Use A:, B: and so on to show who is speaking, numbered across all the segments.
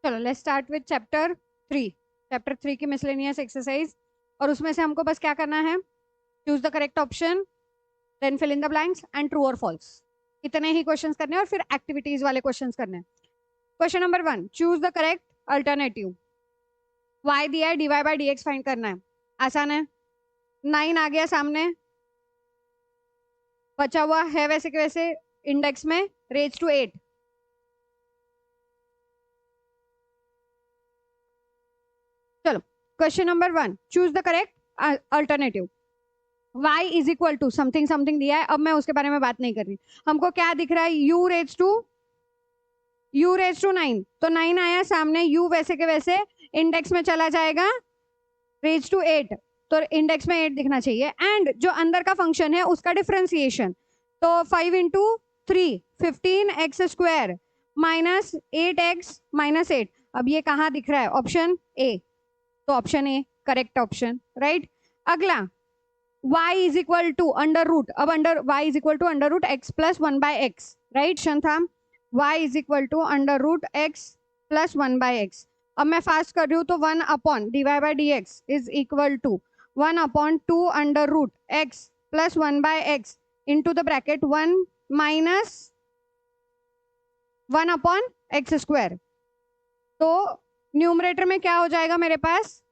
A: चलो let's start with chapter 3 की miscellaneous exercise. और उसमें से हमको बस क्या करना है, choose the correct option, then fill in the blanks and true और फॉल्स। इतने ही क्वेश्चंस करने हैं और फिर एक्टिविटीज वाले क्वेश्चंस करने हैं। Question number 1, choose the correct alternative. y दिया है, dy by d x find करना है। आसान है, 9 आ गया सामने, बचा हुआ है वैसे के वैसे इंडेक्स में रेज टू 8। चलो question number 1, choose the correct alternative. y is equal to something something दिया है, अब मैं उसके बारे में बात नहीं कर रही। हमको क्या दिख रहा है, u रेज टू 9, तो 9 आया सामने, u वैसे के वैसे इंडेक्स में चला जाएगा रेज टू 8, तो इंडेक्स में 8 दिखना चाहिए। एंड जो अंदर का फंक्शन है उसका डिफरेंशिएशन, तो 5 into 3 15x square minus 8x minus 8। अब ये कहाँ दिख रहा है, ऑप्शन ए, तो option A correct option, right. अगला y is equal to under root, अब y is equal to under root x plus 1 by x, right. था y is equal to under root x plus 1 by x. अब मैं fast कर रही हूँ, तो 1 upon d y by d x is equal to 1 upon 2 under root x plus 1 by x into the bracket 1 minus 1 upon x square. तो numerator में क्या हो जाएगा मेरे पास,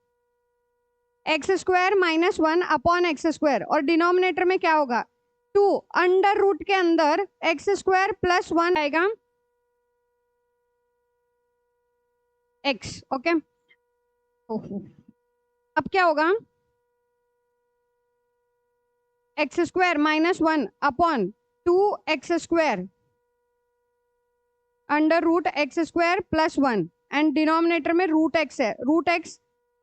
A: x square minus 1 upon x square, और डिनोमिनेटर में क्या होगा, 2 अंडर रूट के अंदर एक्स स्क्वायर प्लस 1 आएगा एक्स, ओके। अब क्या होगा, x square minus 1 upon 2 x square under root x square plus 1, and denominator में रूट एक्स है। रूट एक्स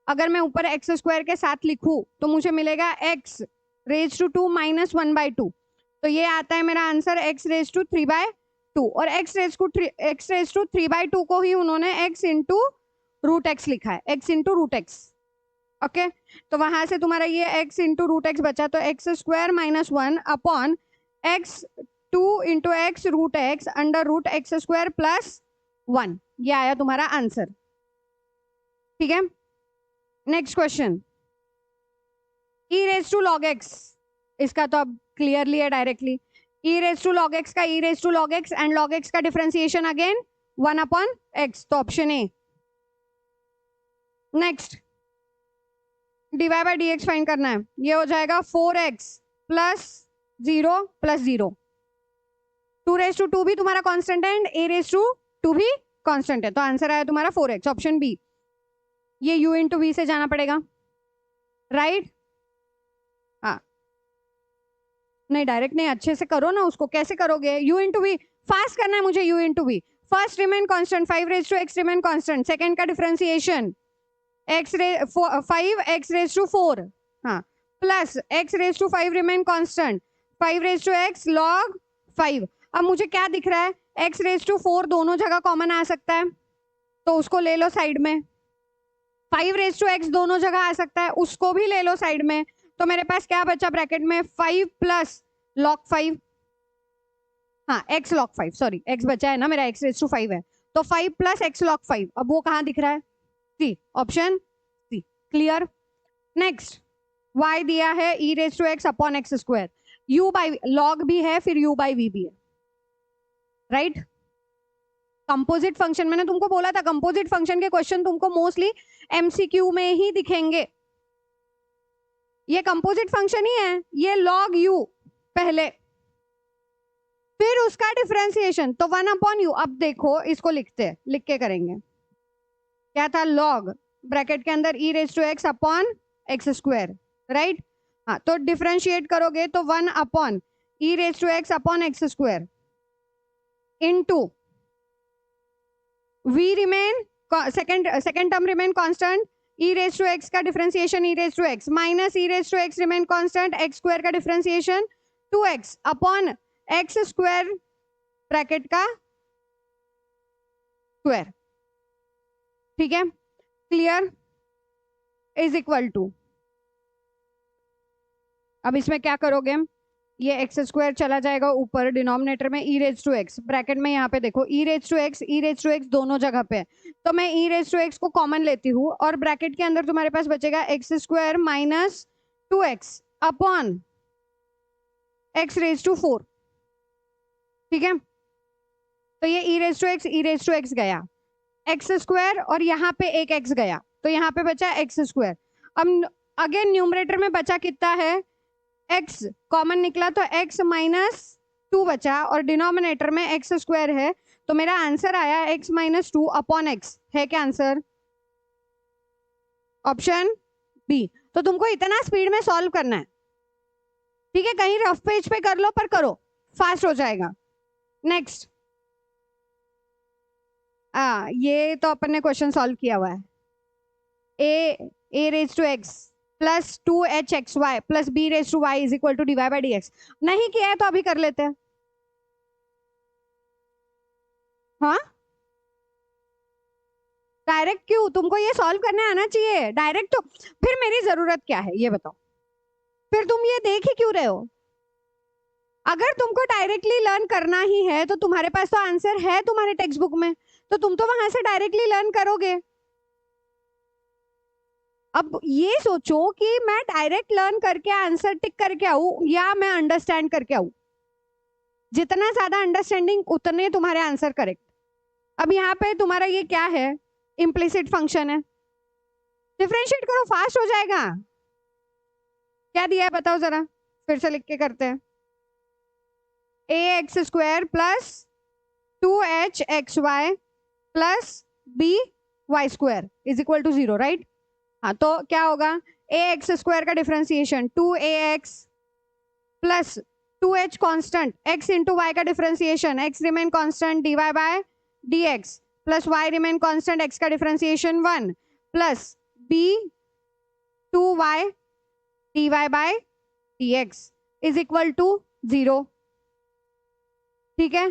A: अगर मैं ऊपर एक्स स्क्वायर के साथ लिखूं तो मुझे मिलेगा x raise to 2 minus 1 by 2, तो ये आता है मेरा answer x raise to 3 by 2। और एक्स रेज टू 3 बाय 2 को ही उन्होंने एक्स इंटू रूट एक्स लिखा है, x into root x, okay. तो वहां से तुम्हारा ये एक्स इंटू रूट एक्स बचा, तो x square minus 1 upon x 2 into x root x under root x square plus 1, ये आया तुम्हारा आंसर, ठीक है। Next question, e raise to log x, इसका तो अब क्लियरली है directly. E raise to log x का e raise to log x and log x का डिफरेंशिएशन अगेन 1 अपॉन एक्स, तो option A. Next d y by d x find करना है, ये हो जाएगा 4x plus 0 plus 0। 2 raise to 2 भी तुम्हारा कांस्टेंट है एंड a रेज टू 2 भी कांस्टेंट है, तो आंसर आया तुम्हारा 4x, ऑप्शन बी। ये u इंटू वी से जाना पड़ेगा, राइट। हाँ नहीं डायरेक्ट नहीं, अच्छे से करो ना उसको, कैसे करोगे, u इंटू वी फास्ट करना है मुझे, u into v. First remain constant 5 raise to x remain constant, second का डिफरेंशिएशन 5 x रेज टू 4, हाँ, plus x raise to 5 remain constant 5 raise to x log 5। अब मुझे क्या दिख रहा है, x रेज टू 4 दोनों जगह कॉमन आ सकता है, तो उसको ले लो साइड में। 5 रेज टू x दोनों जगह आ सकता है, उसको भी ले लो साइड में। तो मेरे पास क्या बचा ब्रैकेट में, 5 प्लस लॉग 5, हाँ x लॉग 5, सॉरी x बचा है ना मेरा, x रेज टू 5 है, तो 5 प्लस x लॉग 5, अब वो कहाँ दिख रहा है, C, option C, clear. Next y दिया है e raise to x upon x square, u by log भी है, फिर u बाई v भी है, राइट। कंपोजिट फंक्शन, मैंने तुमको बोला था कंपोजिट फंक्शन के क्वेश्चन तुमको मोस्टली एमसीक्यू में ही दिखेंगे। ये कंपोजिट फंक्शन ही है, ये लॉग u पहले, फिर उसका डिफरेंशिएशन, तो 1 अपॉन u। अब देखो इसको लिखते हैं, लिख के करेंगे, क्या था, लॉग ब्रैकेट के अंदर e raise to x upon x square, right. हाँ तो डिफरेंशिएट करोगे तो 1 upon e raise to x upon x square into v remain second term remain constant, e raise to x का differentiation e raise to x minus e raise to x remain constant, x square का differentiation 2x upon x square bracket का square, ठीक है, clear, is equal to. अब इसमें क्या करोगे, ये एक्स स्क्वायर चला जाएगा ऊपर डिनोमिनेटर में, ई रेज टू एक्स ब्रैकेट में यहाँ पे देखो ई रेज टू एक्स दोनों जगह पे है, तो मैं ई रेज टू एक्स को कॉमन लेती हूँ और ब्रैकेट के अंदर तुम्हारे पास बचेगा x square minus 2x upon x raise to 4। ठीक है, तो ये ई रेज टू एक्स गया, एक्स स्क्वायर और यहाँ पे एक एक्स गया, तो यहाँ पे बचा एक्स स्क्वायर। अब अगेन न्यूमरेटर में बचा कितना है, x कॉमन निकला तो x माइनस 2 बचा और डिनोमिनेटर में x स्क्वायर है, तो मेरा आंसर आया x माइनस 2 अपॉन एक्स। है क्या आंसर? Option B. तो तुमको इतना स्पीड में सॉल्व करना है, ठीक है, कहीं रफ पेज पे कर लो पर करो, फास्ट हो जाएगा। नेक्स्ट, ये तो अपन ने क्वेश्चन सॉल्व किया हुआ है। A raise to x plus 2hxy plus b raise to y is equal to dy by dx। नहीं किया है तो अभी कर लेते हैं। हाँ, डायरेक्ट क्यों? तुमको ये सॉल्व करने आना चाहिए डायरेक्ट, तो फिर मेरी जरूरत क्या है ये बताओ? फिर तुम ये देख ही क्यों रहे हो? अगर तुमको डायरेक्टली लर्न करना ही है तो तुम्हारे पास तो आंसर है तुम्हारे टेक्स्ट बुक में, तो तुम तो वहां से डायरेक्टली लर्न करोगे। अब ये सोचो कि मैं डायरेक्ट लर्न करके आंसर टिक करके आऊं या मैं अंडरस्टैंड करके आऊं। जितना ज्यादा अंडरस्टैंडिंग उतने तुम्हारे आंसर करेक्ट। अब यहाँ पे तुम्हारा ये क्या है, इम्प्लिसिट फंक्शन है, डिफरेंशिएट करो फास्ट हो जाएगा। क्या दिया है बताओ जरा, फिर से लिख के करते हैं। A x square plus 2hxy plus b y square is equal to 0, right? हाँ, तो क्या होगा, ए एक्स स्क्वायर का differentiation 2ax plus 2h constant x into y का differentiation x remain constant dy by dx plus y remain constant x का differentiation 1 plus b 2y dy by dx is equal to 0। ठीक है,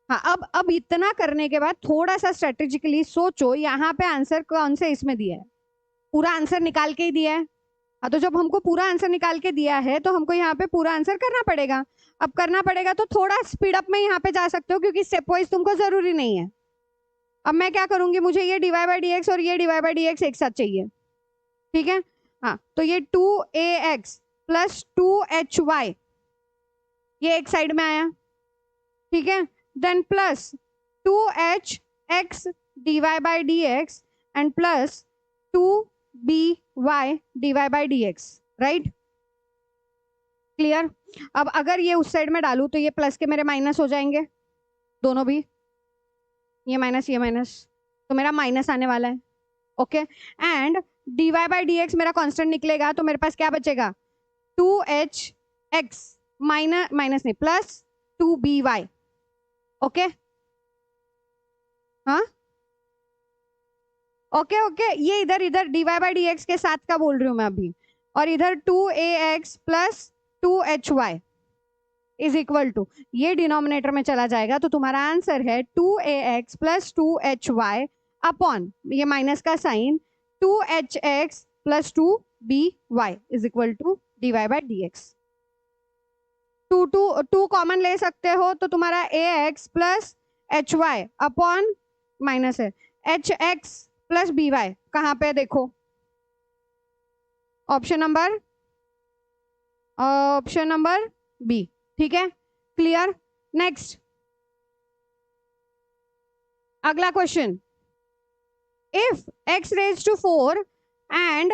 A: हाँ, अब इतना करने के बाद थोड़ा सा स्ट्रेटेजिकली सोचो, यहाँ पे आंसर कौन से इसमें दिया है? पूरा आंसर निकाल के ही दिया है। हाँ, तो जब हमको पूरा आंसर निकाल के दिया है तो हमको यहाँ पे पूरा आंसर करना पड़ेगा। अब करना पड़ेगा तो थोड़ा स्पीड अप में यहाँ पे जा सकते हो, क्योंकि स्टेप वाइज तुमको जरूरी नहीं है। अब मैं क्या करूंगी, मुझे ये dy बाई डी एक्स और ये dy बाई डी एक्स एक साथ चाहिए। ठीक है, हाँ, तो ये 2ax प्लस 2hy ये एक साइड में आया। ठीक है, then plus 2hx dy by dx and plus 2by dy by dx, right? Clear? अब अगर ये उस साइड में डालूं तो ये प्लस के मेरे माइनस हो जाएंगे दोनों भी, ये माइनस, तो मेरा माइनस आने वाला है। Okay, and dy by dx मेरा कांस्टेंट निकलेगा, तो मेरे पास क्या बचेगा, 2hx माइनस नहीं प्लस 2by। ओके, हाँ, ओके, ये इधर dy बाई dx के साथ का बोल रही हूँ मैं अभी, और इधर 2ax plus 2hy is equal to, ये डिनोमिनेटर में चला जाएगा, तो तुम्हारा आंसर है 2ax प्लस 2hy अपॉन ये माइनस का sign 2hx plus 2by is equal to dy by dx। 2 common ले सकते हो, तो तुम्हारा ax plus hy upon minus है hx प्लस by, कहाँ पे देखो, ऑप्शन नंबर बी। ठीक है, क्लियर? नेक्स्ट, अगला question, if x raise to 4 and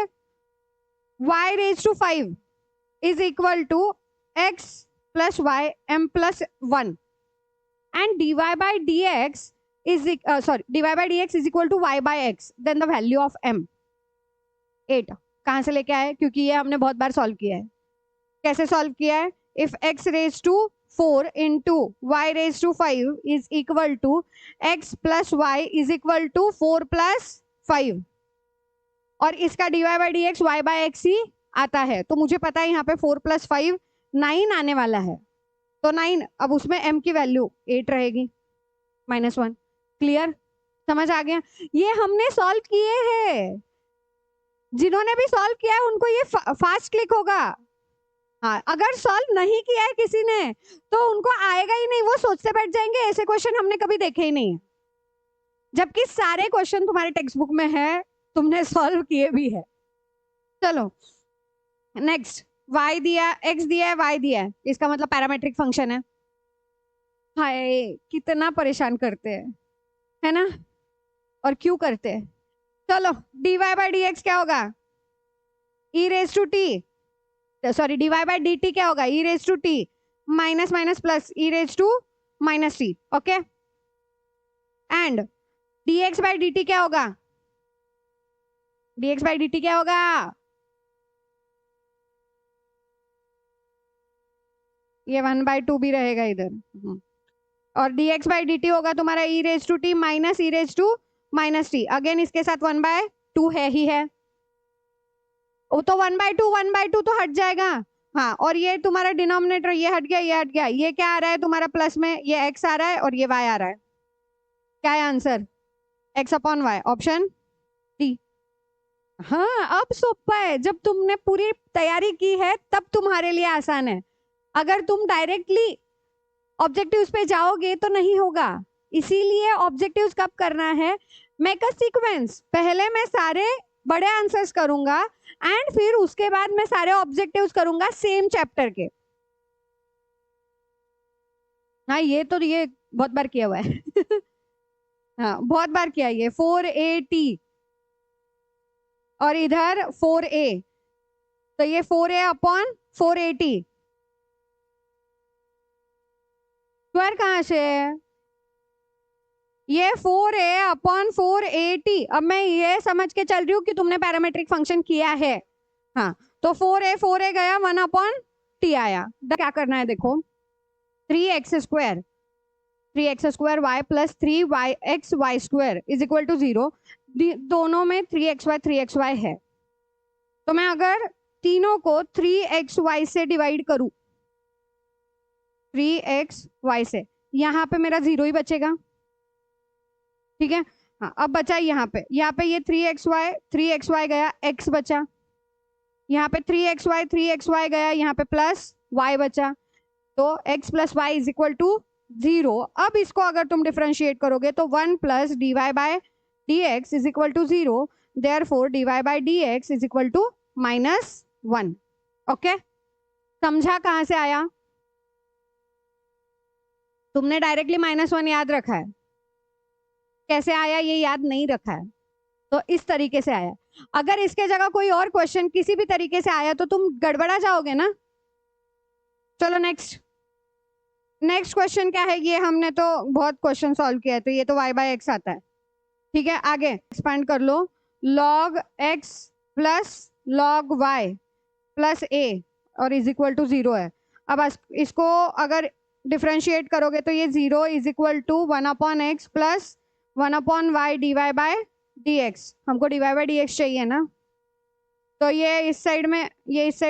A: y raise to 5 is equal to x plus y m plus 1 and dy by dx dy by dx is equal to y by x, then the value of m 8। कहाँ से लेके आए? क्योंकि ये हमने बहुत बार solve किया है। कैसे सॉल्व किया है? If x raise to 4 into y raise to 5 is equal to x plus y is equal to 4 plus 5, और इसका dy by dx y by x ही आता है, तो मुझे पता है यहाँ पे 4 प्लस 5 9 आने वाला है, तो 9, अब उसमें m की वैल्यू 8 रहेगी -1। क्लियर? समझ आ गया? ये हमने सॉल्व किए हैं, जिन्होंने भी सॉल्व किया है उनको ये फास्ट क्लिक होगा। हाँ, अगर सॉल्व नहीं किया है किसी ने तो उनको आएगा ही नहीं, वो सोचते बैठ जाएंगे ऐसे क्वेश्चन हमने कभी देखे ही नहीं, जबकि सारे क्वेश्चन तुम्हारे टेक्स्ट बुक में है, तुमने सॉल्व किए भी है। चलो नेक्स्ट, y दिया, x दिया है, y दिया है, इसका मतलब पैरामेट्रिक फंक्शन है। हाय कितना परेशान करते हैं, है ना, और क्यों करते हैं। चलो dy बाई डी एक्स क्या होगा, e raise to t, sorry dy by d t क्या होगा, e raise to t minus minus plus e raise to minus t, okay. And dx by d t क्या होगा, dx by d t क्या होगा, ये 1/2 भी रहेगा इधर, और dx बाई डी टी होगा तुम्हारा e raise to t minus e raise to minus t, again इसके साथ 1/2 है ही है, वो तो 1/2 तो हट जाएगा। हाँ, और ये तुम्हारा डिनोमिनेटर ये हट गया, ये हट गया, ये क्या आ रहा है तुम्हारा प्लस में, ये x आ रहा है और ये y आ रहा है, क्या है answer, x upon y, option D. हाँ अब सोपा है, जब तुमने पूरी तैयारी की है तब तुम्हारे लिए आसान है, अगर तुम डायरेक्टली ऑब्जेक्टिव्स पे जाओगे तो नहीं होगा, इसीलिए ऑब्जेक्टिव्स कब करना है, मेक अ सीक्वेंस, पहले मैं सारे बड़े आंसर्स करूंगा एंड फिर उसके बाद मैं सारे ऑब्जेक्टिव्स करूंगा सेम चैप्टर के। हाँ ये बहुत बार किया हुआ है हाँ बहुत बार किया, ये 4AT और इधर 4A, तो ये 4A अपॉन 4AT, स्क्वायर कहां से है, ये 4A अपॉन 4AT, अब मैं ये समझ के चल रही हूँ कि तुमने पैरामेट्रिक फंक्शन किया है। हाँ तो 4A गया, 1 अपॉन टी आया, क्या करना है देखो, 3x² y plus 3x y square is equal to 0, दोनों में 3xy है, तो मैं अगर तीनों को 3xy से डिवाइड करूं, 3xy से, यहाँ पे मेरा 0 ही बचेगा, ठीक है। हाँ अब बचा यहाँ पे ये 3xy गया, x बचा, यहाँ पे 3xy गया, यहाँ पे प्लस y बचा, तो x plus y is equal to 0। अब इसको अगर तुम डिफरेंशिएट करोगे तो 1 plus d y by d x is equal to 0, therefore d y by d x is equal to -1, okay. समझा कहां से आया, तुमने डायरेक्टली -1 याद रखा है, कैसे आया ये याद नहीं रखा है, तो इस तरीके से आया। अगर इसके जगह कोई और क्वेश्चन किसी भी तरीके से आया तो तुम गड़बड़ा जाओगे ना। चलो नेक्स्ट क्वेश्चन क्या है, ये हमने तो बहुत क्वेश्चन सॉल्व किया है, तो ये तो y बाय एक्स आता है, ठीक है। आगे एक्सपांड कर लो, log x plus log y plus a और इज इक्वल टू 0 है। अब इसको अगर डिफरेंशिएट करोगे तो ये 0 is equal to 1 upon x plus 1 upon y d y by d x, हमको d y by d x चाहिए ना, तो ये इस साइड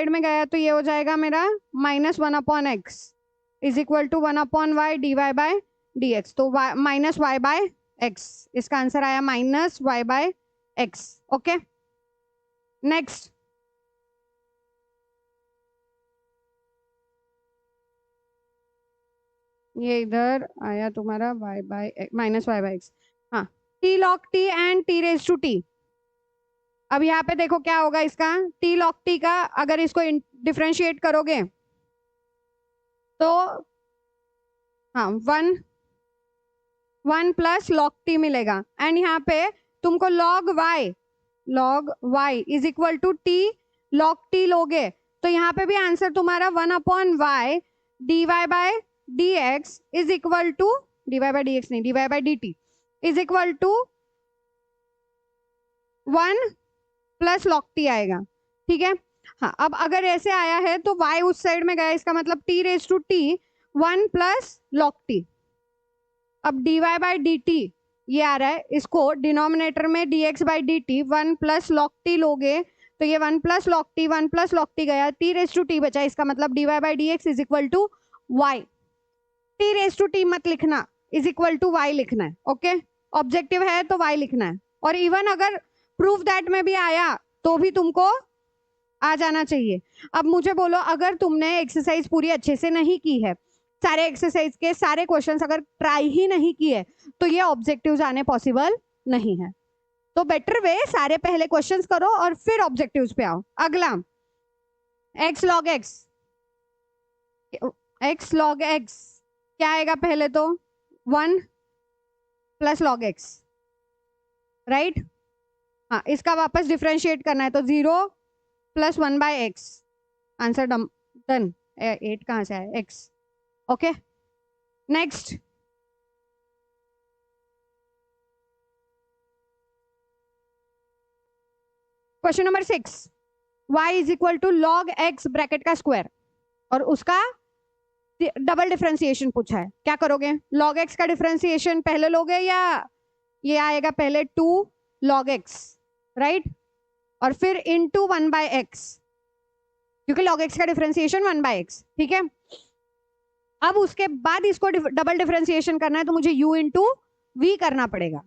A: में गया, तो ये हो जाएगा मेरा -1 upon x is equal to 1 upon y d y by d x, तो माइनस वाई बाय एक्स, इसका आंसर आया -y by x, okay. Next ये इधर आया तुम्हारा y by -y by x, हाँ, t log t and t raise to t। अब यहाँ पे देखो क्या होगा इसका, t log t का अगर इसको डिफरेंशिएट करोगे तो हाँ 1 प्लस log t मिलेगा, एंड यहाँ पे तुमको log y is equal to t log t लोगे, तो यहाँ पे भी आंसर तुम्हारा 1 upon y d y by d x is equal to, d y by d x नहीं, d y by d t is equal to 1 plus log t आएगा, ठीक है। हाँ अब अगर ऐसे आया है तो y उस साइड में गया, इसका मतलब t raise to t 1 plus log t, अब dy बाय dt ये आ रहा है, इसको डिनोमिनेटर में dx by d t 1 plus log t लोगे, तो ये 1 प्लस log t गया, t रेज टू t बचा, इसका मतलब dy by d x is equal to y, t raise to t मत लिखना, इज इक्वल टू वाई लिखना है, ओके। ऑब्जेक्टिव है तो y लिखना है, और इवन अगर प्रूफ दैट में भी आया तो भी तुमको आ जाना चाहिए। अब मुझे बोलो, अगर तुमने एक्सरसाइज पूरी अच्छे से नहीं की है, सारे एक्सरसाइज के सारे क्वेश्चंस अगर ट्राई ही नहीं किए, तो ये ऑब्जेक्टिव्स आने पॉसिबल नहीं है। तो बेटर वे सारे पहले क्वेश्चंस करो और फिर ऑब्जेक्टिव्स पे आओ। अगला x log x, x log x क्या आएगा? पहले तो 1 प्लस लॉग एक्स, राइट? हाँ, इसका वापस डिफ्रेंशिएट करना है तो 0 plus 1 by x. Answer done. 8 कहाँ से आया? x। Okay, next question number 6, y is equal to log x bracket का स्क्वायर और उसका डबल डिफरेंशिएशन पूछा है। क्या करोगे? लॉग x का डिफरेंशिएशन पहले लोगे या ये आएगा पहले 2 लॉग x, राइट? और फिर इनटू 1 बाय x, क्योंकि log x का डिफरेंशिएशन 1 बाय x, ठीक है? अब उसके बाद इसको डबल डिफरेंशिएशन करना है तो मुझे u इंटू वी करना पड़ेगा।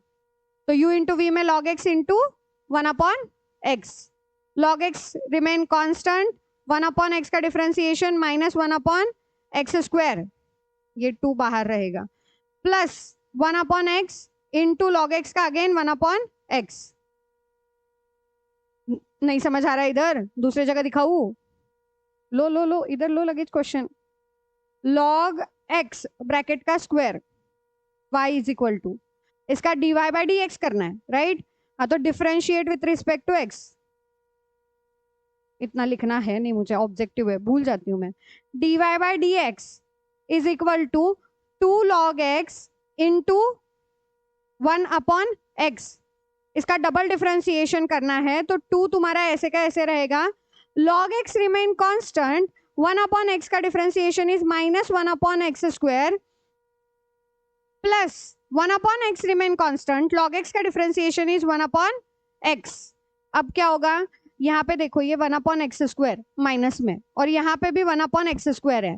A: तो u इंटू वी में log x into 1 upon x, log x remain constant, 1 upon x का differentiation minus 1 upon x square, ये 2 बाहर रहेगा, plus 1 upon x into log x का अगेन 1 अपॉन एक्स। नहीं समझ आ रहा है? इधर दूसरे जगह दिखाऊं? लो लो लो, इधर लो लगेज क्वेश्चन। लॉग एक्स ब्रैकेट का square y is equal to, इसका dy बाई डी एक्स करना है, राइट? हाँ, तो differentiate with respect to x। इतना लिखना है नहीं मुझे, ऑब्जेक्टिव है, भूल जाती हूँ मैं। dy by d x is equal to 2 log x into 1 upon x. इसका डबल डिफरेंशिएशन करना है तो 2 तुम्हारा ऐसे का ऐसे रहेगा, log x remain constant, 1 upon x का differentiation is minus 1 upon x square, plus 1 upon x remain constant, log x का डिफरेंशिएशन इज 1 अपॉन एक्स। अब क्या होगा? यहाँ पे देखो, ये 1 अपॉन एक्स स्क्वायर माइनस में, और यहाँ पे भी 1 अपॉन एक्स स्क्वायर है,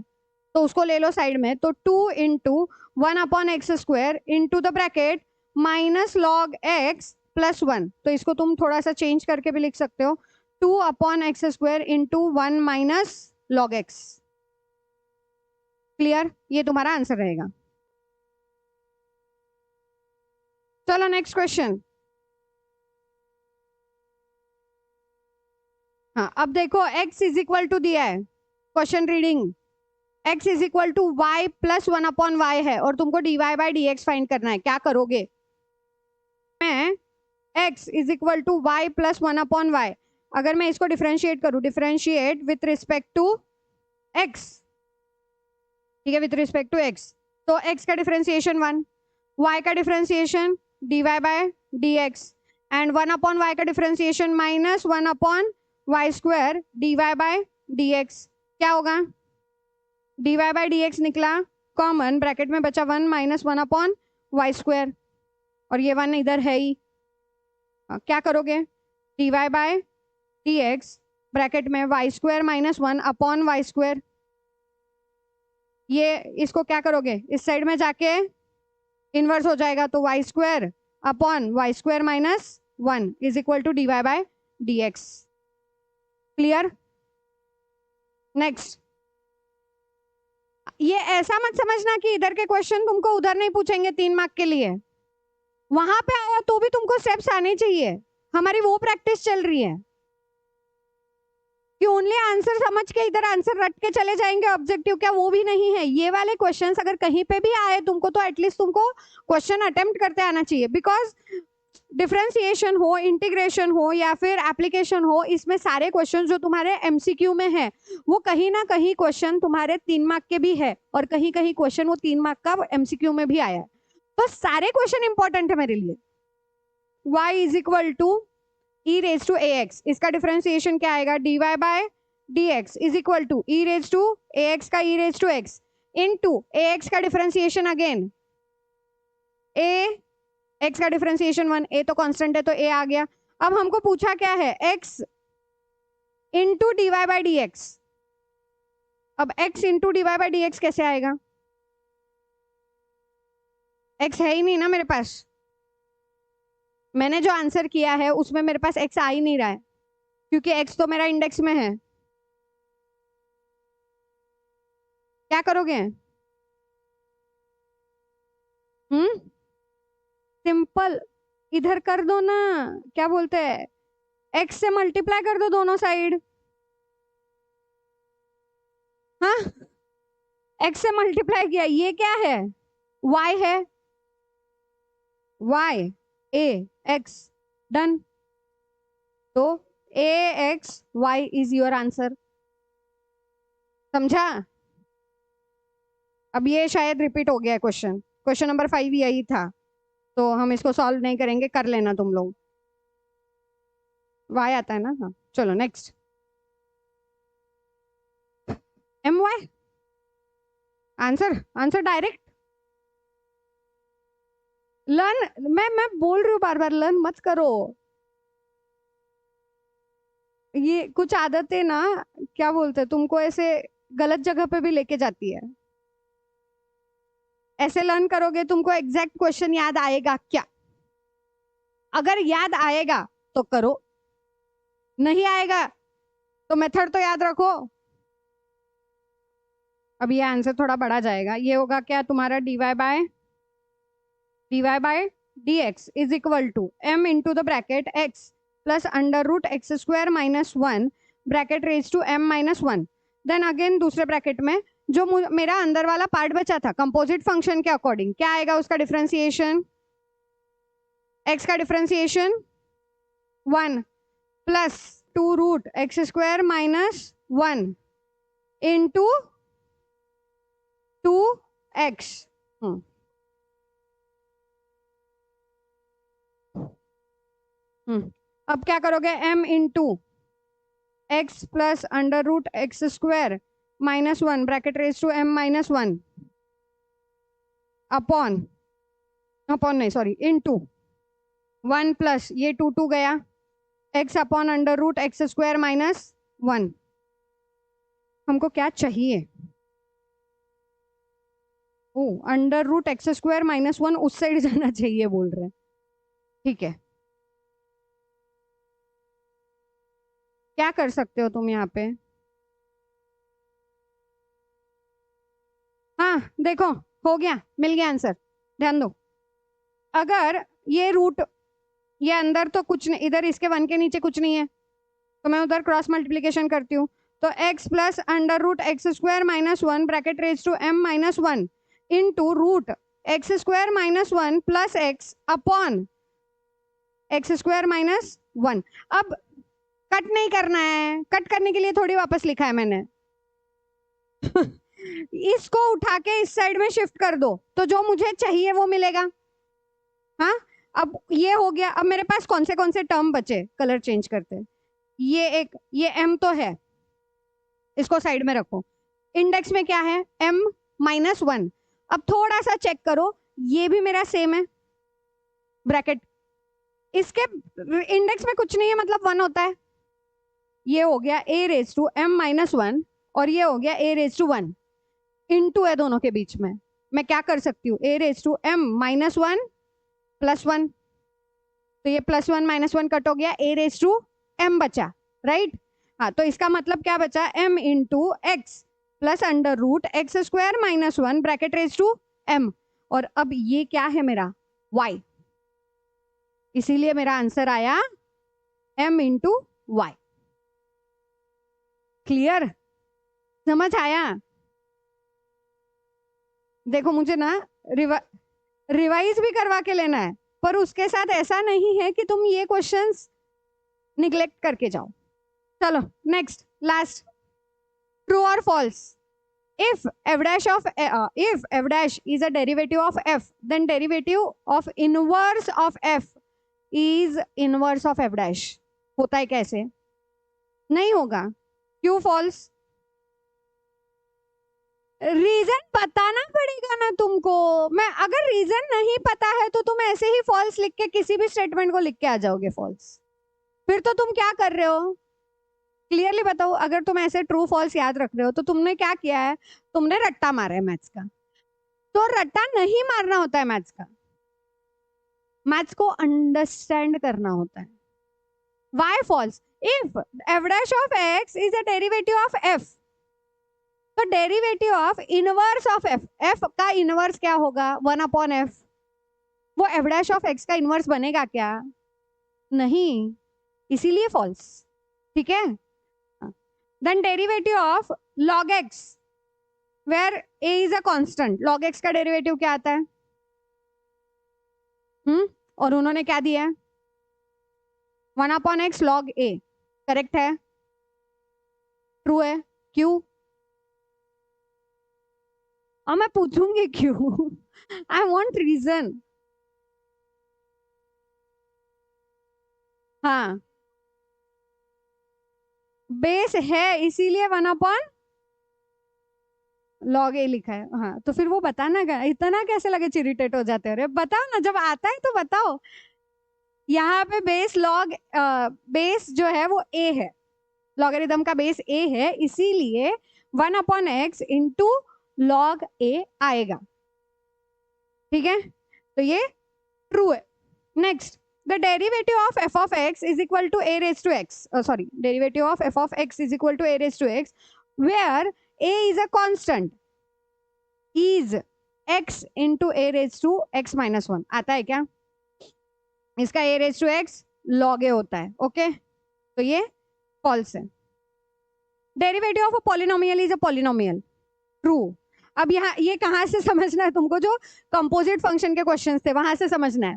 A: तो उसको ले लो साइड में। तो 2 into 1 upon x square into the bracket minus log x plus 1, तो इसको तुम थोड़ा सा चेंज करके भी लिख सकते हो, 2 upon x square into 1 minus log x. Clear? ये तुम्हारा आंसर रहेगा। चलो नेक्स्ट क्वेश्चन। हाँ, अब देखो x इज इक्वल टू दिया है, question reading, x is equal to y plus 1 upon y है और तुमको dy by d x find करना है। क्या करोगे? मैं x is equal to y plus 1 upon y, अगर मैं इसको डिफरेंशिएट करूं, differentiate with respect to x, ठीक है, विथ रिस्पेक्ट टू x, तो x का डिफरेंशिएशन 1, y का differentiation dy by d x, and 1 upon y का differentiation minus 1 upon y square dy by d x. क्या होगा? dy बाय डी एक्स निकला common, bracket में बचा 1 माइनस 1 अपॉन y स्क्वायर, और ये 1 इधर है ही। क्या करोगे? dy by d x bracket में y square minus 1 upon y square, ये इसको क्या करोगे? इस साइड में जाके इनवर्स हो जाएगा, तो y square upon y square minus 1 is equal to dy by d x. Clear? Next, ये ऐसा मत समझना कि इधर के क्वेश्चन तुमको उधर नहीं पूछेंगे 3 मार्क के लिए, वहां पे आया तो भी तुमको स्टेप्स आने चाहिए। हमारी वो प्रैक्टिस चल रही है कि ओनली आंसर समझ के इधर आंसर रट के चले जाएंगे ऑब्जेक्टिव, क्या वो भी नहीं है। ये वाले क्वेश्चंस अगर कहीं पे भी आए तुमको, तो एटलीस्ट तुमको क्वेश्चन अटेम्प्ट करते आना चाहिए, बिकॉज डिफरेंशिएशन हो, इंटीग्रेशन हो या फिर एप्लीकेशन हो, इसमें सारे क्वेश्चन जो तुम्हारे एमसीक्यू में है, वो कहीं ना कहीं क्वेश्चन तुम्हारे 3 मार्क के भी है और कहीं कहीं क्वेश्चन वो 3 मार्क का एमसीक्यू में भी आया है। तो सारे क्वेश्चन इंपॉर्टेंट है मेरे लिए। y is equal to e raise to a x, इसका डिफरेंशिएशन क्या आएगा? dy by d x is equal to e raise to a x का e raise to x into a x का differentiation again a x का differentiation 1, a तो constant है तो ए आ गया। अब हमको पूछा क्या है? x into d y by d x. अब x into d y by d x कैसे आएगा? x है ही नहीं ना मेरे पास, मैंने जो आंसर किया है उसमें मेरे पास x आ ही नहीं रहा है, क्योंकि x तो मेरा इंडेक्स में है। क्या करोगे? सिंपल, इधर कर दो ना, क्या बोलते हैं, x से मल्टीप्लाई कर दो दोनों साइड। हाँ, x से मल्टीप्लाई किया, ये क्या है? y है, y a x, डन। तो a x y is your answer. समझा? अब ये शायद रिपीट हो गया है क्वेश्चन, क्वेश्चन नंबर 5 यही था, तो हम इसको सॉल्व नहीं करेंगे, कर लेना तुम लोग। y आता है ना? हाँ, चलो next. my answer, answer direct. Learn, मैं बोल रही हूँ बार बार, लर्न मत करो। ये कुछ आदतें ना, क्या बोलते हैं, तुमको ऐसे गलत जगह पे भी लेके जाती है। ऐसे लर्न करोगे तुमको एग्जैक्ट क्वेश्चन याद आएगा क्या? अगर याद आएगा तो करो, नहीं आएगा तो मेथड तो याद रखो। अब ये आंसर थोड़ा बढ़ा जाएगा, ये होगा क्या तुम्हारा, dy by dx is equal to m into the bracket x plus under root x square minus 1 bracket raise to m minus 1। Then again दूसरे ब्रैकेट में जो मेरा अंदर वाला पार्ट बचा था, कंपोजिट फंक्शन के अकॉर्डिंग क्या आएगा उसका डिफरेंशिएशन, x का differentiation 1 plus 2 root x square minus 1 into 2x। अब क्या करोगे, m into x plus under root x square minus 1 bracket raise to m minus 1 upon, upon नहीं सॉरी, इंटू 1 प्लस ये 2 गया x upon under root x square minus 1। हमको क्या चाहिए? ओ, under root x square minus 1 उस side जाना चाहिए बोल रहे हैं, ठीक है। क्या कर सकते हो तुम यहाँ पे? हाँ देखो, हो गया, मिल गया आंसर। ध्यान दो, अगर ये रूट, ये अंदर तो कुछ नहीं, इधर इसके 1 के नीचे कुछ नहीं है, तो मैं उधर क्रॉस मल्टीप्लीकेशन करती हूँ, तो x plus under root x square minus 1 bracket raise to m minus 1 into root x square minus 1 plus x upon x square minus 1। अब कट नहीं करना है, कट करने के लिए थोड़ी वापस लिखा है मैंने। इसको उठा के इस साइड में शिफ्ट कर दो, तो जो मुझे चाहिए वो मिलेगा। हाँ, अब ये हो गया। अब मेरे पास कौन से टर्म बचे, कलर चेंज करते हैं। ये एक, ये m तो है, इसको साइड में रखो। इंडेक्स में क्या है, m माइनस 1। अब थोड़ा सा चेक करो, ये भी मेरा सेम है, ब्रैकेट इसके इंडेक्स में कुछ नहीं है, मतलब 1 होता है। ये हो गया a raise to m minus 1 और ये हो गया a रेज टू 1, इंटू है दोनों के बीच में। मैं क्या कर सकती हूँ, a raise to m minus 1 plus 1, तो ये प्लस 1 माइनस 1 कट हो गया, a रेज टू m बचा, राइट। हाँ, तो इसका मतलब क्या बचा, m into x plus under root x square minus 1 bracket raise to m। और अब ये क्या है मेरा, y, इसीलिए मेरा आंसर आया m इंटू वाई। क्लियर, समझ आया? देखो मुझे ना रिवाइज भी करवा के लेना है, पर उसके साथ ऐसा नहीं है कि तुम ये क्वेश्चंस निग्लेक्ट करके जाओ। चलो नेक्स्ट, लास्ट, ट्रू और false. if f dash of if f dash is a derivative of f, then derivative of inverse of f is inverse of f dash। होता है कैसे? नहीं होगा, क्यों फॉल्स? रीजन बताना पड़ेगा ना तुमको। मैं अगर रीजन नहीं पता है तो तुम ऐसे ही फॉल्स लिख के किसी भी स्टेटमेंट को लिख के आ जाओगे फॉल्स, फिर तो तुम क्या कर रहे हो? क्लियरली बताओ, अगर तुम ऐसे ट्रू फॉल्स याद रख रहे हो तो तुमने क्या किया है, तुमने रट्टा मारा है मैथ्स का। तो रट्टा नहीं मारना होता है मैथ्स का, मैथ्स को अंडरस्टैंड करना होता है। Why false? If f dash of x is a derivative of f, तो derivative of inverse of f, f का इनवर्स क्या होगा? 1/f। वो एफ डैश ऑफ एक्स का इनवर्स बनेगा क्या? नहीं, इसीलिए फॉल्स। ठीक है। Then derivative of log x where a is a constant, log x का डेरिवेटिव क्या आता है? और उन्होंने क्या दिया है? 1/x log a। करेक्ट है, ट्रू है। क्यों? और मैं पूछूंगी क्यों। I want reason. हाँ, बेस है इसीलिए 1/log a लिखा है। हाँ, तो फिर वो बताना क्या, इतना कैसे लगे इरिटेट हो जाते हैं? अरे बताओ ना, जब आता है तो बताओ। यहाँ पे बेस लॉग, बेस जो है वो a है, लॉगरिथम का बेस a है, इसीलिए 1/x इंटू log a आएगा। ठीक है, तो ये ट्रू है। Next, the derivative of f of x is equal to a raised to x, derivative of f of x is equal to a raised to x where a is a constant is x into a raised to x minus 1। आता है क्या? इसका a raised to x log a होता है। Okay, तो ये false है। Derivative of a polynomial is a polynomial, true. अब यहाँ ये कहाँ से समझना है तुमको? जो कंपोजिट फंक्शन के क्वेश्चंस थे वहां से समझना है।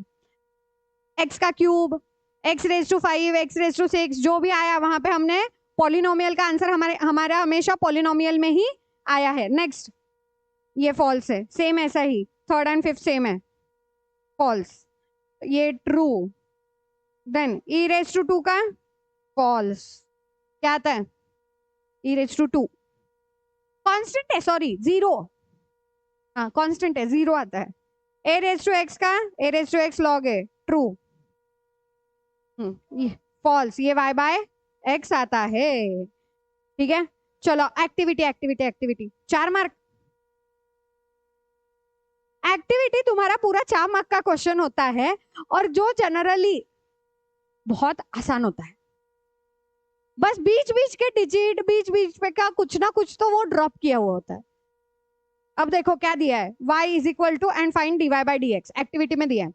A: एक्स का cube, x raise to 5, x raise to 6, जो भी आया वहां पे हमने पॉलिनोमियल का आंसर हमारा हमेशा पॉलिनोमियल में ही आया है। नेक्स्ट, ये फॉल्स है। सेम ऐसा ही थर्ड एंड फिफ्थ सेम है, फॉल्स। ये true. Then e raise to 2 का फॉल्स। क्या आता है? ई रेज टू 2 कांस्टेंट है, सॉरी जीरो। हाँ कांस्टेंट है, जीरो आता है। ए रेज टू एक्स का a raise to x log है, ट्रू। फॉल्स, ये y बाय x आता है। ठीक है, चलो activity activity activity 4 mark. Activity तुम्हारा पूरा 4 मार्क का क्वेश्चन होता है और जो जनरली बहुत आसान होता है। बस बीच बीच के डिजिट, बीच बीच पे का कुछ ना कुछ तो वो ड्रॉप किया हुआ होता है। अब देखो क्या दिया है, y is equal to and find dy by dx, activity में दिया है।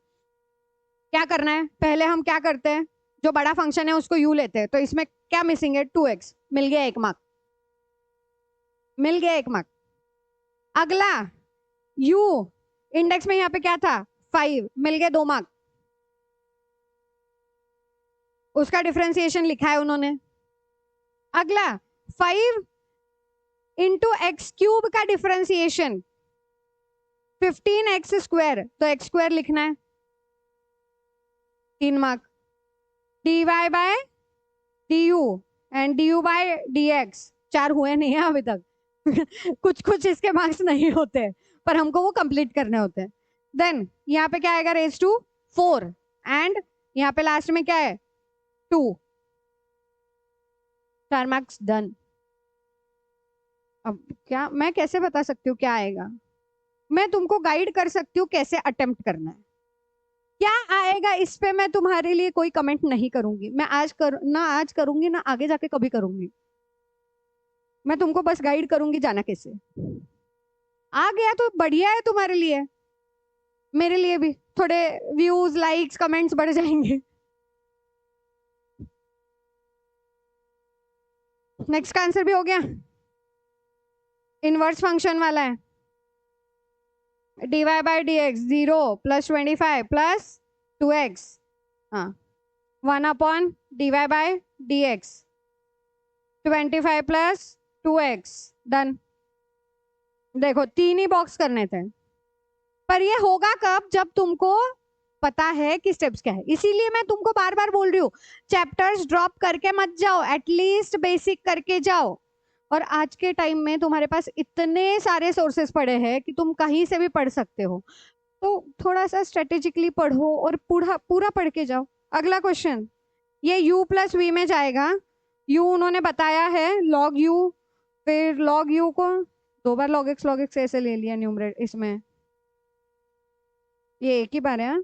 A: क्या करना है? पहले हम क्या करते हैं, जो बड़ा फंक्शन है उसको u लेते हैं, तो इसमें क्या मिसिंग है? 2x, मिल गया 1 मार्क, मिल गया 1 मार्क। अगला u इंडेक्स में यहाँ पे क्या था? 5, मिल गए 2 मार्क। उसका डिफरेंशिएशन लिखा है उन्होंने। अगला 5 इंटू एक्स क्यूब का डिफरेंशिएशन 15x स्क्वायर, तो x स्क्वायर लिखना है, 3 mark. dy by du and du by dx 4 हुए नहीं है अभी तक। कुछ कुछ इसके मार्क्स नहीं होते पर हमको वो कंप्लीट करने होते हैं। देन यहाँ पे क्या आएगा? रेज टू 4 एंड यहाँ पे लास्ट में क्या है? 2, 4 मार्क्स डन। अब क्या मैं कैसे बता सकती हूँ क्या आएगा? मैं तुमको गाइड कर सकती हूँ कैसे अटेम्प्ट करना है। क्या आएगा इस पे मैं तुम्हारे लिए कोई कमेंट नहीं करूंगी। मैं आज करूंगी ना आगे जाके कभी करूंगी। मैं तुमको बस गाइड करूंगी जाना कैसे। आ गया तो बढ़िया है तुम्हारे लिए, मेरे लिए भी थोड़े व्यूज, लाइक्स, कमेंट्स बढ़ जाएंगे। नेक्स्ट का आंसर भी हो गया। इनवर्स फंक्शन वाला है, dy by dx 0 plus 25 plus 2x, हाँ 1/dy bye dx 25 plus 2x, done. देखो 3 ही बॉक्स करने थे, पर ये होगा कब? जब तुमको पता है कि स्टेप्स क्या है। इसीलिए मैं तुमको बार बार बोल रही हूँ, चैप्टर्स ड्रॉप करके मत जाओ, एटलीस्ट बेसिक करके जाओ। और आज के टाइम में तुम्हारे पास इतने सारे सोर्सेस पड़े हैं कि तुम कहीं से भी पढ़ सकते हो, तो थोड़ा सा स्ट्रेटेजिकली पढ़ो और पूरा पूरा पढ़ के जाओ। अगला क्वेश्चन, ये u प्लस वी में जाएगा। u उन्होंने बताया है log u, फिर log u को 2 बार log x ऐसे ले लिया न्यूमरेट, इसमें ये एक ही बार है।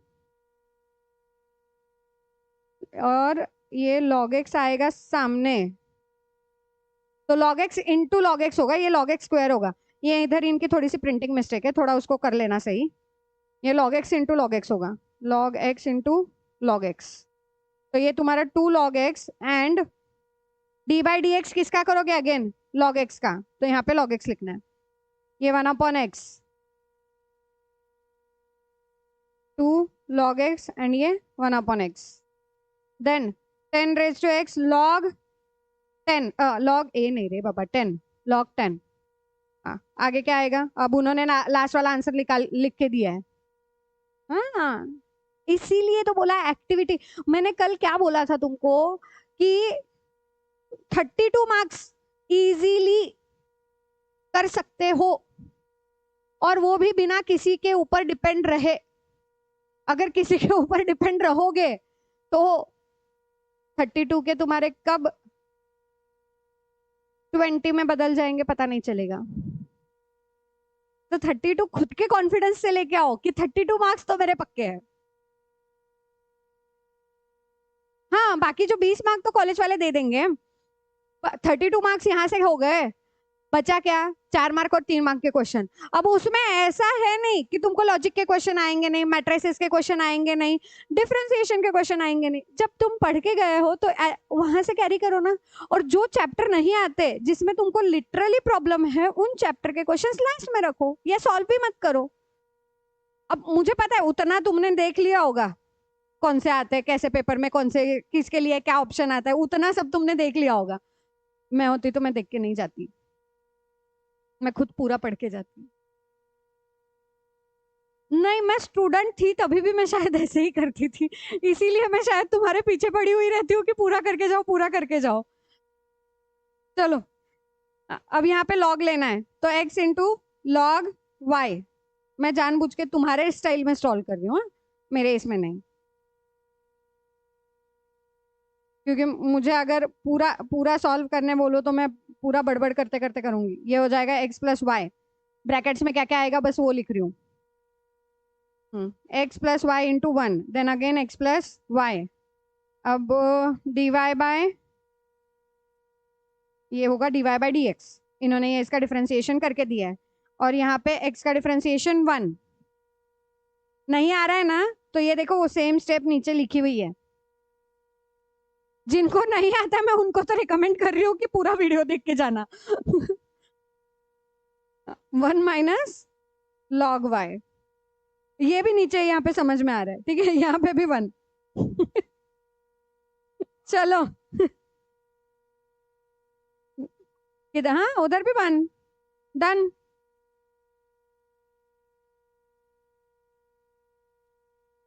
A: और ये log x आएगा सामने, तो log x into log x होगा, ये log x स्क्वायर होगा। ये इधर इनकी थोड़ी सी प्रिंटिंग मिस्टेक है, थोड़ा उसको कर लेना सही। ये log x into log x होगा, log x into log x। तो ये तुम्हारा 2 log x and D by d x किसका करोगे अगेन, log x का, तो यहाँ पे log x लिखना है। ये 1/x 2 log x एंड ये 1/x। Then 10 raised to x log 10 log a नहीं रे बाबा 10 log 10। आगे क्या आएगा, अब उन्होंने लास्ट वाला आंसर लिख के दिया है। हाँ, इसीलिए तो बोला एक्टिविटी। मैंने कल क्या बोला था तुमको कि 32 मार्क्स इजीली कर सकते हो, और वो भी बिना किसी के ऊपर डिपेंड रहे। अगर किसी के ऊपर डिपेंड रहोगे तो 32 के तुम्हारे कब 20 में बदल जाएंगे पता नहीं चलेगा। तो 32 खुद के कॉन्फिडेंस से लेके आओ कि 32 मार्क्स तो मेरे पक्के हैं। हाँ, बाकी जो 20 मार्क्स तो कॉलेज वाले दे देंगे। 32 मार्क्स यहाँ से हो गए, बचा क्या, 4 मार्क और 3 मार्क के क्वेश्चन। अब उसमें ऐसा है नहीं कि तुमको लॉजिक के क्वेश्चन आएंगे नहीं, मैट्रिसेस के क्वेश्चन आएंगे नहीं, डिफरेंशिएशन के क्वेश्चन आएंगे नहीं। जब तुम पढ़ के गए हो तो वहां से कैरी करो ना। और जो चैप्टर नहीं आते, जिसमें तुमको लिटरली प्रॉब्लम है, उन चैप्टर के क्वेश्चन लास्ट में रखो, या सॉल्व भी मत करो। अब मुझे पता है उतना तुमने देख लिया होगा, कौन से आते हैं, कैसे पेपर में कौन से किसके लिए क्या ऑप्शन आता है, उतना सब तुमने देख लिया होगा। मैं होती तो मैं देख के नहीं जाती, मैं खुद पूरा पढ़ के जाती। नहीं, मैं स्टूडेंट थी तभी भी मैं शायद ऐसे ही करती थी, इसीलिए मैं शायद तुम्हारे पीछे पड़ी हुई रहती हूँ कि पूरा करके जाओ, पूरा करके जाओ। चलो, अब यहाँ पे लॉग लेना है, तो x इंटू लॉग वाई। मैं जानबूझ के तुम्हारे स्टाइल में सॉल्व कर रही हूँ, मेरे इसमें नहीं, क्योंकि मुझे अगर पूरा पूरा सॉल्व करने बोलो तो मैं पूरा बड़बड़ करते करते करूंगी। ये हो जाएगा x प्लस वाई, ब्रैकेट्स में क्या क्या आएगा बस वो लिख रही हूँ। x plus y into 1, then again x plus y. अब dy बाय, ये होगा dy बाय dx। इन्होंने ये इसका डिफरेंशिएशन करके दिया है, और यहाँ पे x का डिफरेंशिएशन 1 नहीं आ रहा है ना, तो ये देखो वो सेम स्टेप नीचे लिखी हुई है। जिनको नहीं आता मैं उनको तो रिकमेंड कर रही हूँ कि पूरा वीडियो देख के जाना। 1 माइनस लॉग वाई, ये भी नीचे यहाँ पे समझ में आ रहा है, ठीक है, यहाँ पे भी 1। चलो किधर, हाँ उधर भी 1, डन।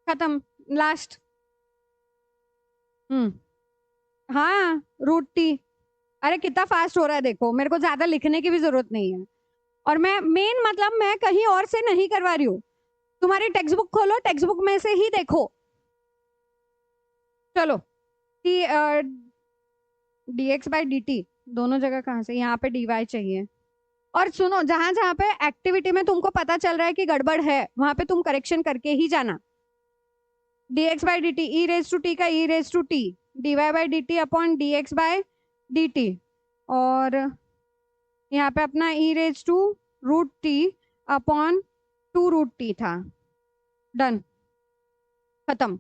A: खत्म, लास्ट। हाँ, रूट टी। अरे कितना फास्ट हो रहा है देखो, मेरे को ज्यादा लिखने की भी जरूरत नहीं है, और मैं मेन मतलब मैं कहीं और से नहीं करवा रही हूँ। तुम्हारी टेक्स्ट बुक खोलो, टेक्स्ट बुक में से ही देखो। चलो, टी dx बाई dt दोनों जगह कहाँ से, यहाँ पे dy चाहिए। और सुनो, जहां जहां पे एक्टिविटी में तुमको पता चल रहा है कि गड़बड़ है, वहां पे तुम करेक्शन करके ही जाना। dx by dt, e raise to t का e raise to t, dy by dt upon dx by dt, और यहाँ पे अपना e raise to root t upon 2 root t था। डन, खत्म।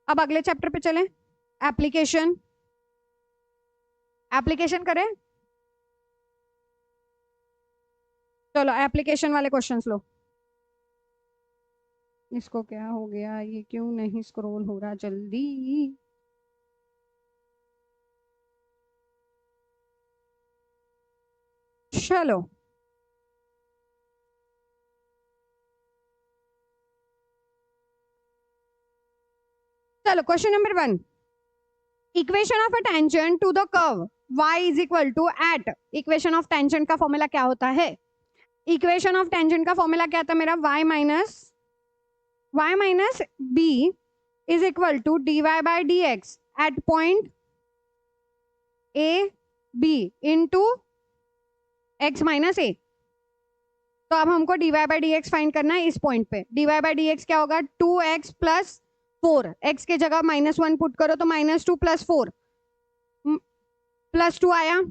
A: अब अगले चैप्टर पे चलें, एप्लीकेशन। एप्लीकेशन करें, चलो एप्लीकेशन वाले क्वेश्चंस लो। इसको क्या हो गया, ये क्यों नहीं स्क्रॉल हो रहा जल्दी। चलो, चलो question number 1, equation of a tangent to the curve y is equal to at. Equation of tangent का फॉर्मूला क्या होता है, इक्वेशन ऑफ टेंजेंट का फॉर्मूला क्या था मेरा, y minus b is equal to dy by d x at point a b into x minus a। तो अब हमको dy by d x find करना है इस पॉइंट पे। dy बाई डी एक्स क्या होगा, 2x प्लस 4, x के जगह -1 पुट करो तो -2 + 4 +2 आया,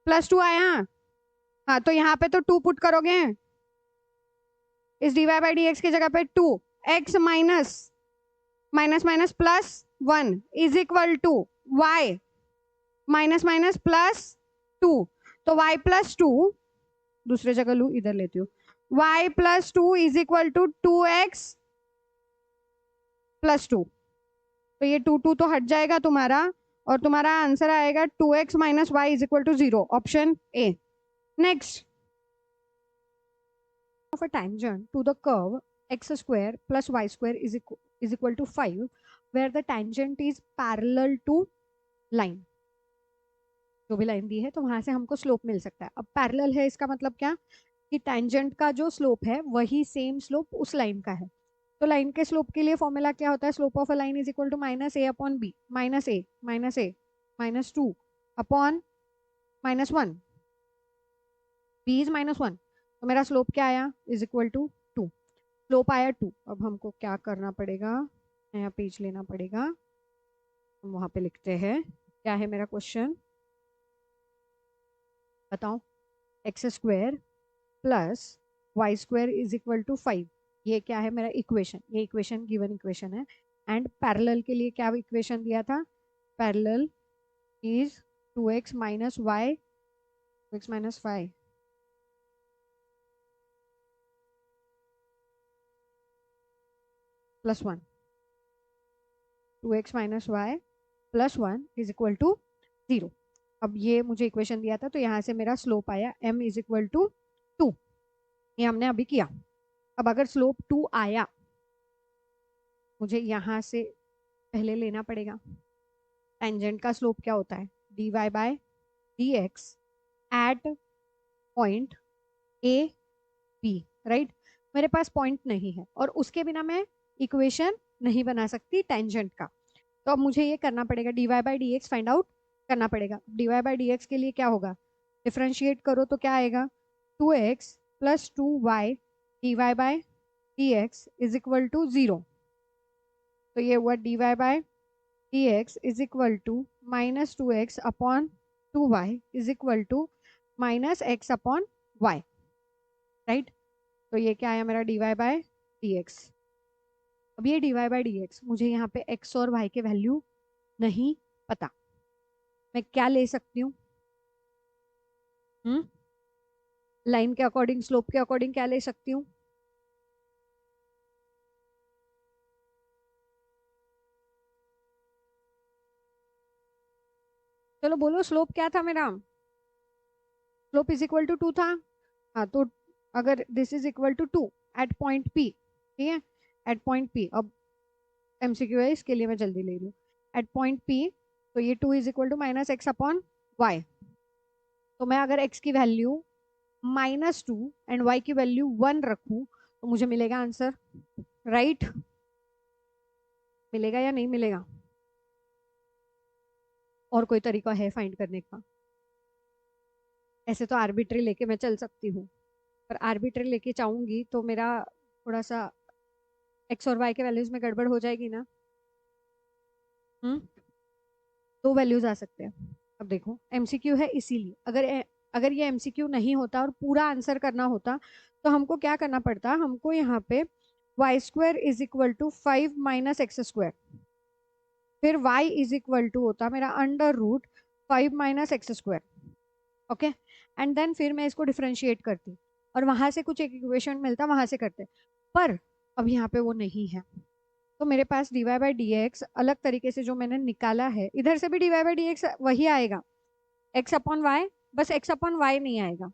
A: +2 आया। हाँ, तो यहाँ पे तो 2 पुट करोगे, इस dy बाई dx की जगह पे 2, x minus +1 is equal to y minus +2, तो y +2, दूसरे जगह लू, इधर लेती हूँ, y +2 is equal to 2x +2, तो ये 2 तो हट जाएगा तुम्हारा, और तुम्हारा आंसर आएगा 2x - y is equal to 0, option A. Next, of a tangent to the curve x square plus y square is equal to 5, where the tangent is parallel to line, जो भी लाइन दी है तो वहां से हमको slope मिल सकता है। अब पैरेलल है, इसका मतलब क्या कि टेंजेंट का जो स्लोप है वही सेम स्लोप उस लाइन का है। तो लाइन के स्लोप के लिए फॉर्मूला क्या होता है, slope of a line is equal to -a upon b, -2 upon -1, b is -1, तो मेरा स्लोप क्या आया, इज इक्वल टू 2, स्लोप आया 2। अब हमको क्या करना पड़ेगा, नया पेज लेना पड़ेगा, हम वहां पे लिखते हैं क्या है मेरा क्वेश्चन, बताओ। x² plus y² is equal to 5, ये क्या है मेरा इक्वेशन, ये इक्वेशन गिवन इक्वेशन है। एंड पैरेलल के लिए क्या इक्वेशन दिया था, parallel is 2x - y, 2x - 5 +1, 2x - y +1 is equal to 0। अब ये मुझे इक्वेशन दिया था, तो यहाँ से मेरा स्लोप आया m इज इक्वल टू 2, ये हमने अभी किया। अब अगर स्लोप 2 आया, मुझे यहाँ से पहले लेना पड़ेगा टेंजेंट का स्लोप क्या होता है, dy by dx at point a b, right. मेरे पास पॉइंट नहीं है और उसके बिना मैं इक्वेशन नहीं बना सकती टेंजेंट का, तो अब मुझे ये करना पड़ेगा, dy by dx find out करना पड़ेगा। dy बाई dx के लिए क्या होगा, डिफ्रेंशिएट करो तो क्या आएगा, 2x + 2y dy by dx is equal to 0, तो ये हुआ dy by dx is equal to -2x upon 2y is equal to -x upon y, right. तो ये क्या आया मेरा dy बाई dx। अब ये dy बाई dx, मुझे यहाँ पे x और y के वैल्यू नहीं पता, मैं क्या ले सकती हूँ, लाइन के अकॉर्डिंग, स्लोप के अकॉर्डिंग क्या ले सकती हूँ, चलो बोलो, स्लोप क्या था मेरा, स्लोप इज इक्वल टू 2 था। हाँ, तो अगर this is equal to 2 at point P, ठीक है, एट पॉइंट P, अब MCQ है इसके लिए मैं जल्दी ले रही हूँ, एट पॉइंट P, तो ये 2 is equal to -x upon y, तो मैं अगर x की वैल्यू -2 एंड y की वैल्यू 1 रखूं तो मुझे मिलेगा आंसर, राइट। मिलेगा या नहीं मिलेगा, और कोई तरीका है फाइंड करने का, ऐसे तो आर्बिट्री लेके मैं चल सकती हूँ, पर आर्बिट्री लेके चाहूंगी तो मेरा थोड़ा सा x और y के वैल्यूज में गड़बड़ हो जाएगी ना। दो वैल्यूज आ सकते हैं। अब देखो MCQ है, इसीलिए अगर ये MCQ नहीं होता और पूरा आंसर करना होता तो हमको क्या करना पड़ता, हमको यहाँ पे y² is equal to 5 - x², फिर y इज इक्वल टू होता मेरा √5 - x², ओके, एंड देन फिर मैं इसको डिफ्रेंशिएट करती और वहां से कुछ एक इक्वेशन मिलता, वहां से करते, पर अब यहाँ पे वो नहीं है, तो मेरे पास dy बाई dx अलग तरीके से जो मैंने निकाला है, इधर से भी dy बाई dx वही आएगा, x अपॉन वाई, बस x अपॉन वाई नहीं आएगा।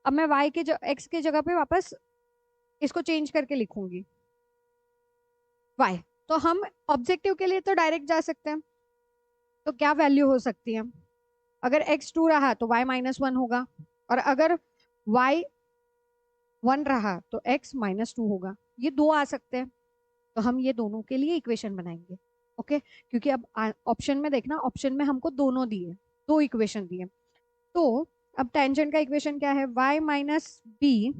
A: अब मैं y के x के जगह पे वापस इसको चेंज करके लिखूंगी y, तो हम ऑब्जेक्टिव के लिए तो डायरेक्ट जा सकते हैं, तो क्या वैल्यू हो सकती है, अगर x 2 रहा तो y -1 होगा, और अगर y 1 रहा तो x -2 होगा, ये दो आ सकते हैं, तो हम ये दोनों के लिए इक्वेशन बनाएंगे, ओके। क्योंकि अब ऑप्शन में देखना, ऑप्शन में हमको दोनों दिए, दो इक्वेशन दिए, तो अब टेंजेंट का इक्वेशन क्या है, y - b,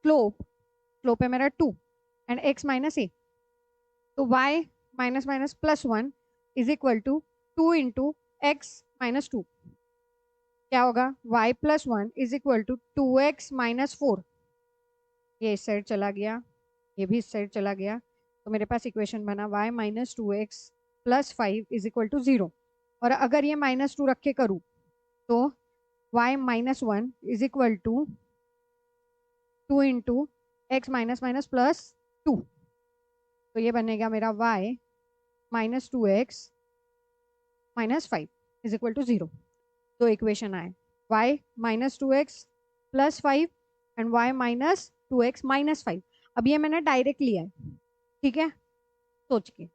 A: स्लोप है मेरा 2 एंड x - a, तो y minus minus plus 1 is equal to 2 into x minus 2। क्या होगा? y plus 1 is equal to 2x minus 4। ये इस साइड चला गया, ये भी इस साइड चला गया, तो मेरे पास इक्वेशन बना y minus 2x plus 5 is equal to 0। और अगर ये माइनस 2 रख के करूँ तो y minus 1 is equal to 2 into x minus minus plus 2। तो ये बनेगा मेरा y minus 2x minus 5 is equal to 0। दो इक्वेशन आए, y minus 2x plus 5 and y minus 2x minus 5। अब ये मैंने डायरेक्ट लिया है, ठीक है, सोच के।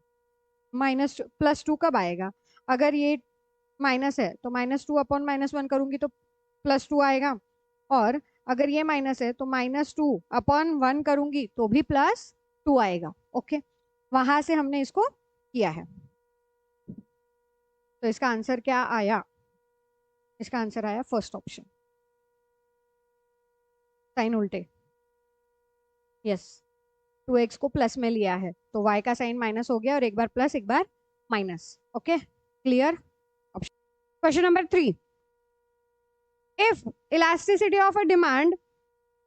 A: माइनस प्लस 2 कब आएगा? अगर ये माइनस है तो माइनस 2 अपॉन माइनस 1 करूंगी तो प्लस 2 आएगा, और अगर ये माइनस है तो माइनस 2 अपॉन 1 करूंगी तो भी प्लस 2 आएगा। ओके, वहां से हमने इसको किया है। तो इसका आंसर क्या आया? इसका आंसर आया फर्स्ट ऑप्शन, साइन उल्टे। यस, 2x को प्लस में लिया है तो y का साइन माइनस हो गया, और एक बार प्लस एक बार minus. Okay, clear? Question number 3, if elasticity of a demand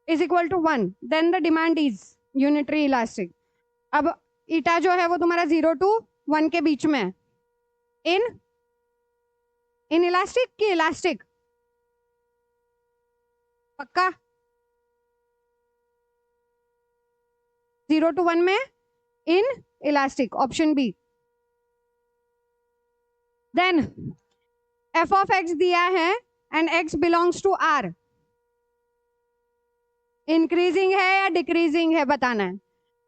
A: is equal to 1 then the demand is unitary elastic. अब ईटा जो है वो तुम्हारा 0 to 1 के बीच में है। इन इलास्टिक की इलास्टिक पक्का 0 to 1 में inelastic, option B. Then f of x दिया है and x belongs to R, increasing है या डिक्रीजिंग है बताना है।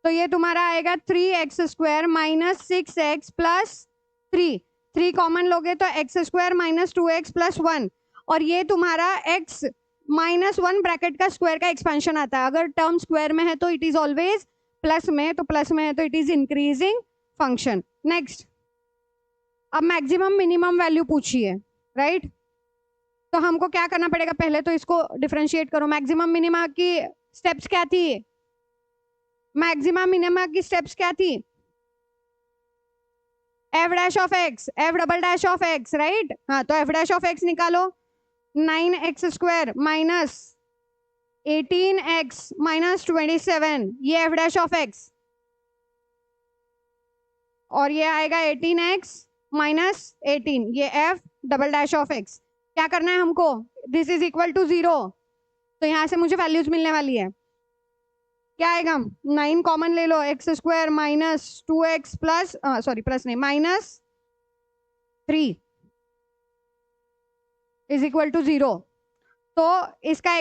A: तो ये तुम्हारा आएगा 3x square minus 6x plus 3, 3 common लोगे तो x square minus 2x plus 1, और ये तुम्हारा x माइनस 1 ब्रैकेट का स्क्वायर का एक्सपेंशन आता है। अगर टर्म स्क्वायर में है तो इट इज ऑलवेज प्लस में, तो प्लस में है तो it is increasing function. Next, अब मैक्सिमम मिनिमम वैल्यू पूछिए, राइट? तो हमको क्या करना पड़ेगा? पहले तो इसको डिफरेंशिएट करो। मैक्सिमम मिनिमा की स्टेप्स क्या थी? मैक्सिमम मिनिमा की स्टेप्स क्या थी? F dash of x, F double dash of x, right? हाँ, तो एफ डैश ऑफ एक्स निकालो, 9x square minus 18x minus 27, ये एफ डैश ऑफ एक्स, और ये आएगा 18x माइनस 18, ये F double dash of x. क्या करना है हमको? दिस इज इक्वल टू 0, तो यहां से मुझे वैल्यूज मिलने वाली है। क्या आएगा? 9 कॉमन ले लो, x square minus 2x plus, sorry plus नहीं, माइनस 3 इज इक्वल टू 0। तो इसका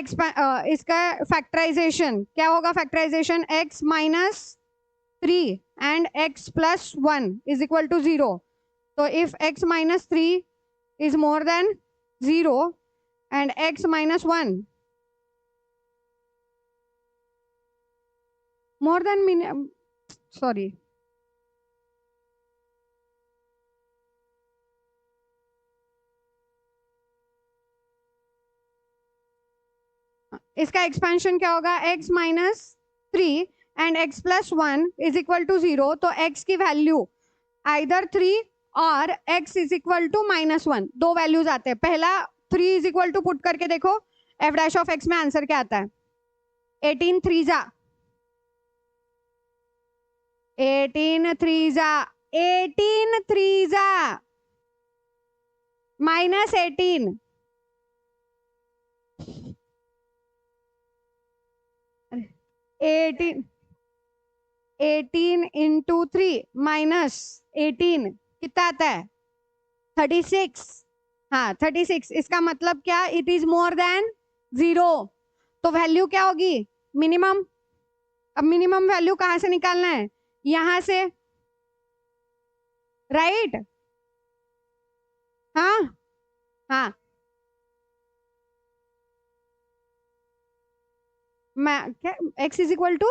A: फैक्टराइजेशन क्या होगा? Factorisation x minus 3 and x plus 1 is equal to 0। तो if x minus 3 is more than 0 and x minus 1 more than sorry, इसका expansion क्या होगा? x minus 3 and x plus 1 is equal to 0। तो x की वैल्यू either 3 और x is equal to minus 1, दो values आते हैं। पहला 3 इज इक्वल टू पुट करके देखो, एफ डैश ऑफ x में आंसर क्या आता है? 18 3 जा 18 3 जा 18 3 जा माइनस 18, 18 इंटू 3 माइनस 18 कितना आता है? 36। हाँ 36, इसका मतलब क्या? It is more than 0। तो वैल्यू क्या होगी? मिनिमम। अब मिनिमम वैल्यू कहां से निकालना है? यहां से, राइट? हाँ हाँ, क्या x is equal to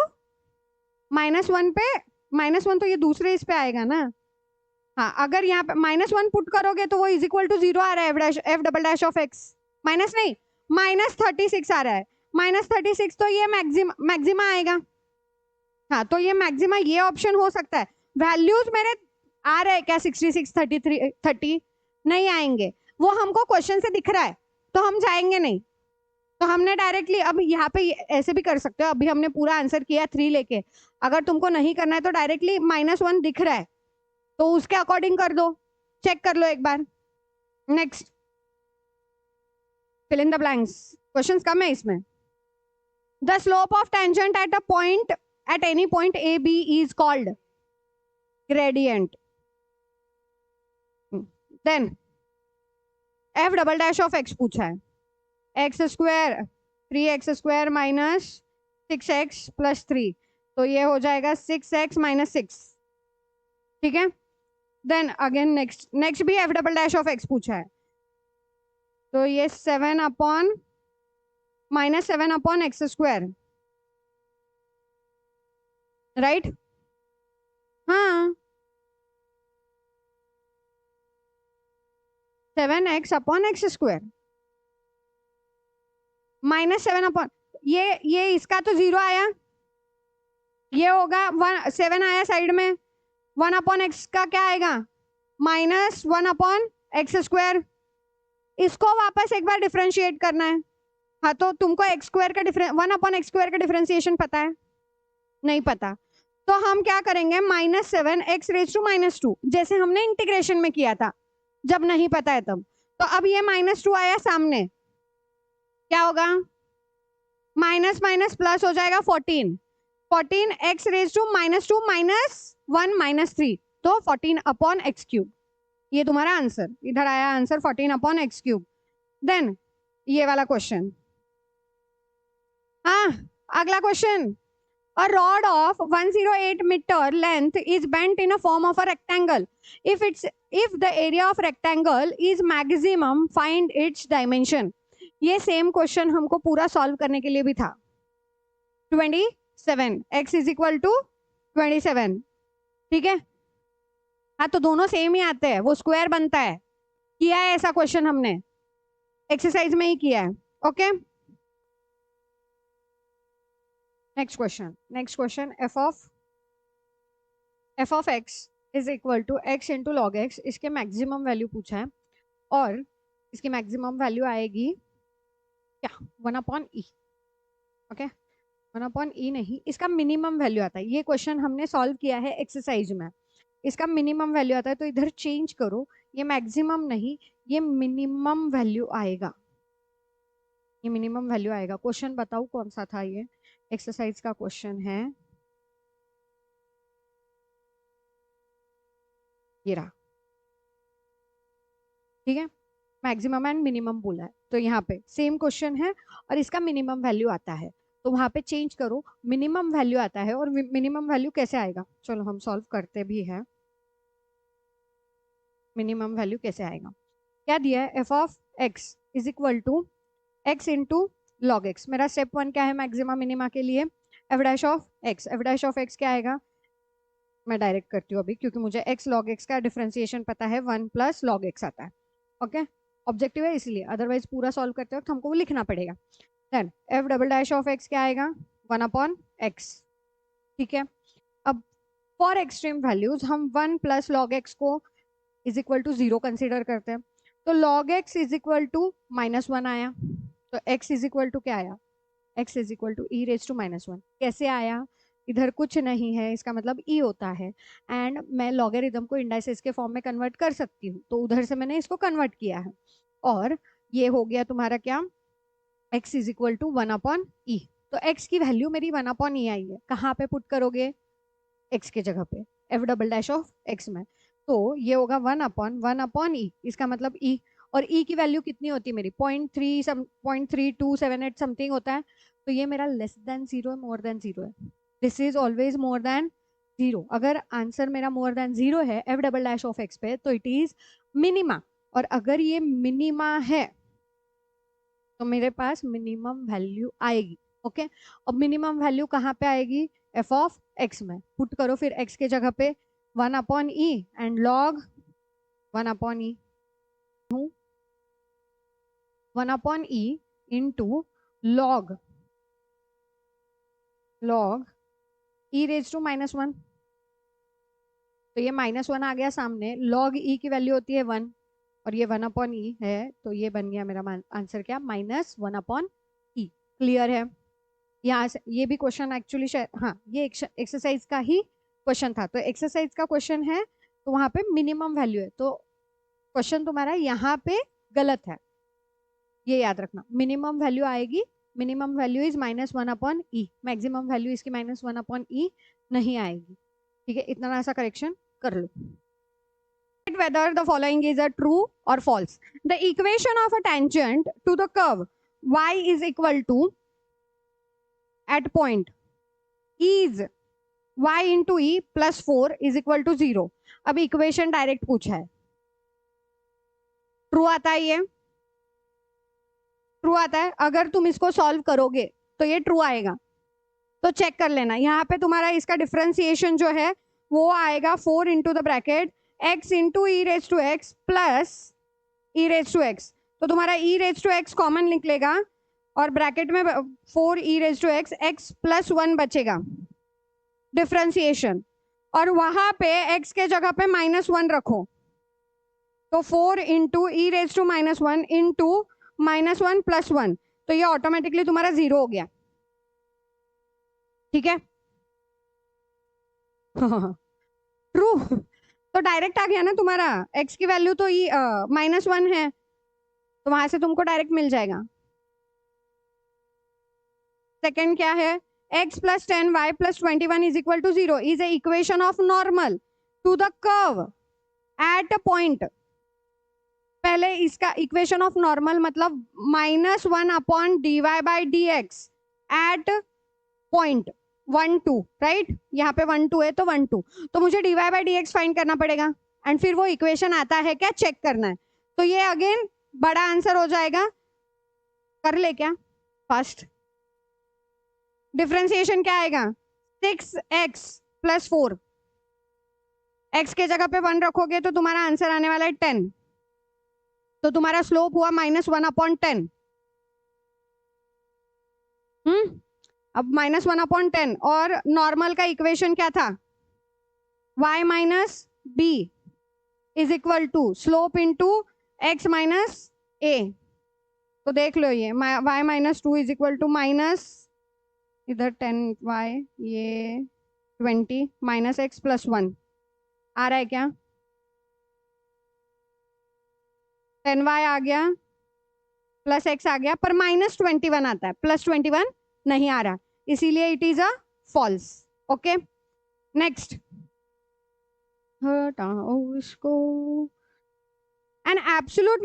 A: minus 1 पे, माइनस 1 तो ये दूसरे इस पे आएगा ना। हाँ, अगर यहाँ पे माइनस 1 पुट करोगे तो वो इज इक्वल टू 0 आ रहा है, F double dash of x minus नहीं, माइनस 36 आ रहा है, माइनस 36, तो ये मैक्सिमा आएगा। हाँ, तो ये मैक्सिमा, ये ऑप्शन हो सकता है। वैल्यूज मेरे आ रहे हैं क्या 66 33 30? नहीं आएंगे, वो हमको क्वेश्चन से दिख रहा है तो हम जाएंगे नहीं। तो हमने डायरेक्टली अब यहाँ पे ऐसे भी कर सकते हो, अभी हमने पूरा आंसर किया 3 लेके। अगर तुमको नहीं करना है तो डायरेक्टली -1 दिख रहा है तो उसके अकॉर्डिंग कर दो, चेक कर लो एक बार। Next, fill in the blanks. Questions कम है इसमें। The slope of tangent at a point at any point a b is called gradient. Then f double dash of x पूछा है, x square 3x² minus 6x plus 3, तो ये हो जाएगा 6x minus 6। ठीक है, देन अगेन नेक्स्ट भी F double dash of x पूछा है, तो ये 7 अपॉन -7/x², राइट? हाँ, 7x/x², -7 अपॉन ये इसका तो 0 आया, ये होगा 7 आया साइड में, 1/x का क्या आएगा -1/x²। इसको वापस एक बार डिफरेंशिएट करना है। हाँ, तो तुमको x² का 1/x² का डिफरेंशिएशन पता है? नहीं पता, तो हम क्या करेंगे, -7x⁻², जैसे हमने इंटीग्रेशन में किया था जब नहीं पता है तब। तो अब ये -2 आया सामने, क्या होगा, माइनस माइनस प्लस हो जाएगा 14x⁻² -1 -3, तो 14/x³। ये तुम्हारा आंसर, इधर आया आंसर 14/x³। देन ये वाला क्वेश्चन, हाँ अगला question, a rod of 108 meter length is bent in a form of a rectangle. If the area of rectangle is maximum, find its dimension. ये सेम क्वेश्चन हमको पूरा solve करने के लिए भी था। 27, x इज इक्वल टू 27, ठीक है। हाँ, तो दोनों सेम ही आते हैं, वो स्क्वायर बनता है। किया है ऐसा क्वेश्चन हमने, एक्सरसाइज में ही किया है। Okay, next question, f of x is equal to x into log x. इसके मैक्सिमम वैल्यू पूछा है और इसकी मैक्सिमम वैल्यू आएगी क्या, 1/e। ओके, 1/e नहीं, इसका मिनिमम वैल्यू आता है। ये क्वेश्चन हमने सॉल्व किया है एक्सरसाइज में, इसका मिनिमम वैल्यू आता है, तो इधर चेंज करो, ये मैक्सिमम नहीं, ये मिनिमम वैल्यू आएगा, ये मिनिमम वैल्यू आएगा। क्वेश्चन बताओ कौन सा था, ये एक्सरसाइज का क्वेश्चन है, ये रहा, ठीक है। मैक्सिमम एंड मिनिमम बोला है, तो यहाँ पे सेम क्वेश्चन है और इसका मिनिमम वैल्यू आता है, तो वहां पे चेंज करो, मिनिमम वैल्यू आता है। और मिनिमम वैल्यू कैसे आएगा, चलो हम सॉल्व करते भी है। मिनिमम वैल्यू कैसे आएगा, क्या दिया है, f of x is equal to x into log x. मेरा स्टेप 1 क्या है मैक्सिमम मिनिमा के लिए, f डैश ऑफ x क्या आएगा, मैं डायरेक्ट करती हूँ अभी, क्योंकि मुझे x log x का डिफरेंशिएशन पता है, 1 + log x आता है। ओके, ऑब्जेक्टिव है इसलिए, अदरवाइज पूरा सॉल्व करते वक्त हमको वो लिखना पड़ेगा। Then f double dash of x क्या आएगा, 1/x, ठीक है। अब फॉर एक्सट्रीम वैल्यूज हम 1 + log x को इज इक्वल टू 0 कंसिडर करते हैं, तो log x is equal to -1 आया, तो x इज इक्वल टू क्या आया, x is equal to e⁻1। कैसे आया, इधर कुछ नहीं है, इसका मतलब e होता है, एंड मैं लॉगरिथम को इंडाइसेस के फॉर्म में कन्वर्ट कर सकती हूँ, तो उधर से मैंने इसको कन्वर्ट किया है। और ये हो गया तुम्हारा क्या, x is equal to 1/e। तो x की वैल्यू मेरी 1/e आई है, कहाँ पे पुट करोगे, x के जगह पे, f double dash of x में, तो ये होगा 1/e, इसका मतलब e, और e की वैल्यू कितनी होती है मेरी, 0.3278 समथिंग होता है, तो ये मेरा लेस देन 0 है, मोर देन 0 है, this is always more than 0। अगर आंसर मेरा मोर देन 0 है f double dash of x पे, तो इट इज मिनिमा, और अगर ये मिनिमा है तो मेरे पास मिनिमम वैल्यू आएगी। ओके, अब मिनिमम वैल्यू कहाँ पे आएगी, f ऑफ x में, पुट करो फिर x के जगह पे 1/e and log 1/e, 1/e into log e⁻1, तो ये -1 आ गया सामने, log e की वैल्यू होती है 1 और ये 1/e है, तो ये बन गया मेरा आंसर क्या, -1/e। क्लियर है? यहाँ से ये भी क्वेश्चन एक्चुअली, हाँ ये एक्सरसाइज का ही क्वेश्चन था, तो एक्सरसाइज का क्वेश्चन है तो वहां पे मिनिमम वैल्यू है, तो क्वेश्चन तुम्हारा यहाँ पे गलत है, ये याद रखना। मिनिमम वैल्यू आएगी, minimum value is -1/e, maximum value इसकी -1/e नहीं आएगी। ठीक है, इतना सा करेक्शन कर लो। Whether the following is a true or false. The equation of a tangent to the curve y is equal to, at point is y into e plus 4 is equal to 0. अब equation direct पूछा है, true आता है, ये true आता है। अगर तुम इसको सॉल्व करोगे तो ये ट्रू आएगा, तो चेक कर लेना। यहाँ पे तुम्हारा इसका डिफरेंशिएशन जो है वो आएगा 4 into the bracket x into e raise to x plus e raise to x, तो तुम्हारा e raise to x common निकलेगा और ब्रैकेट में 4 e raise to x, x plus 1 बचेगा डिफरेंशिएशन, और वहां पे x के जगह पे -1 रखो, तो 4 into e raise to -1 into -1 plus 1, तो ये ऑटोमेटिकली तुम्हारा 0 हो गया। ठीक है, ट्रू तो डायरेक्ट आ गया ना तुम्हारा, x की वैल्यू तो -1 है, तो वहां से तुमको डायरेक्ट मिल जाएगा। सेकंड क्या है, x plus 10y plus 21 is equal to 0 is a equation of normal to the curve at a point. पहले इसका इक्वेशन ऑफ नॉर्मल मतलब -1/dy/dx एट पॉइंट 1 2, राइट? यहाँ पे 1 2 है तो 1 2, तो मुझे dy/dx फाइंड करना पड़ेगा एंड फिर वो इक्वेशन आता है क्या चेक करना है। तो ये अगेन बड़ा आंसर हो जाएगा, कर ले क्या फर्स्ट। डिफरेंशिएशन क्या आएगा, 6x प्लस 4, x के जगह पे 1 रखोगे तो तुम्हारा आंसर आने वाला है 10, तो तुम्हारा स्लोप हुआ -1/10। अब -1/10 और नॉर्मल का इक्वेशन क्या था, y minus b is equal to slope into x minus a, तो देख लो ये y minus 2 is equal to minus इधर 10y, ये 20 माइनस x प्लस 1 आ रहा है क्या, 10y आ गया प्लस x आ गया, पर -21 आता है, +21 नहीं आ रहा, इसीलिए it is a false. Okay next, हटाओ इसको। An absolute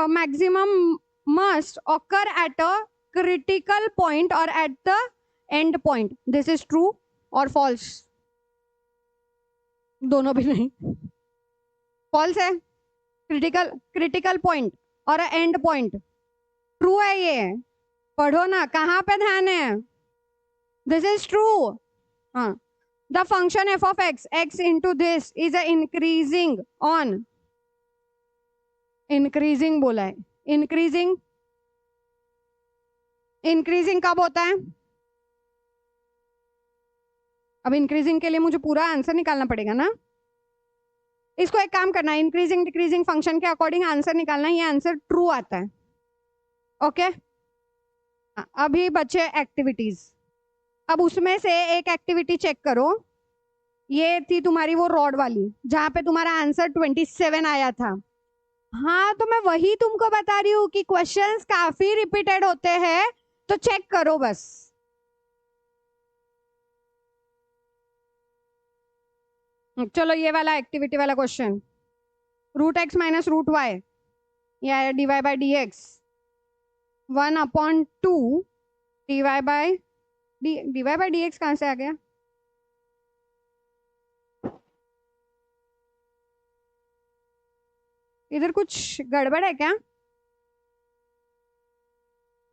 A: maximum must occur at a critical point और at the end point, this is true और फॉल्स, दोनों भी नहीं, फॉल्स है। क्रिटिकल पॉइंट और एंड पॉइंट ट्रू है, ये पढ़ो ना, कहाँ पे ध्यान है, दिस इज ट्रू। हाँ, the function f of x into this is a increasing on, increasing बोला है, इंक्रीजिंग कब होता है, अब इंक्रीजिंग के लिए मुझे पूरा आंसर निकालना पड़ेगा ना, इसको एक काम करना, इंक्रीजिंग डिक्रीजिंग फंक्शन के अकॉर्डिंग आंसर निकालना, ये आंसर ट्रू आता है। ओके अभी बचे एक्टिविटीज, अब उसमें से एक एक्टिविटी चेक करो, ये थी तुम्हारी वो रॉड वाली जहां पे तुम्हारा आंसर 27 आया था। हाँ, तो मैं वही तुमको बता रही हूँ कि क्वेश्चंस काफी रिपीटेड होते हैं, तो चेक करो बस। चलो ये वाला एक्टिविटी वाला क्वेश्चन, √x माइनस √y, या dy/dx 1/2 dy/dx कहां से आ गया, इधर कुछ गड़बड़ है क्या,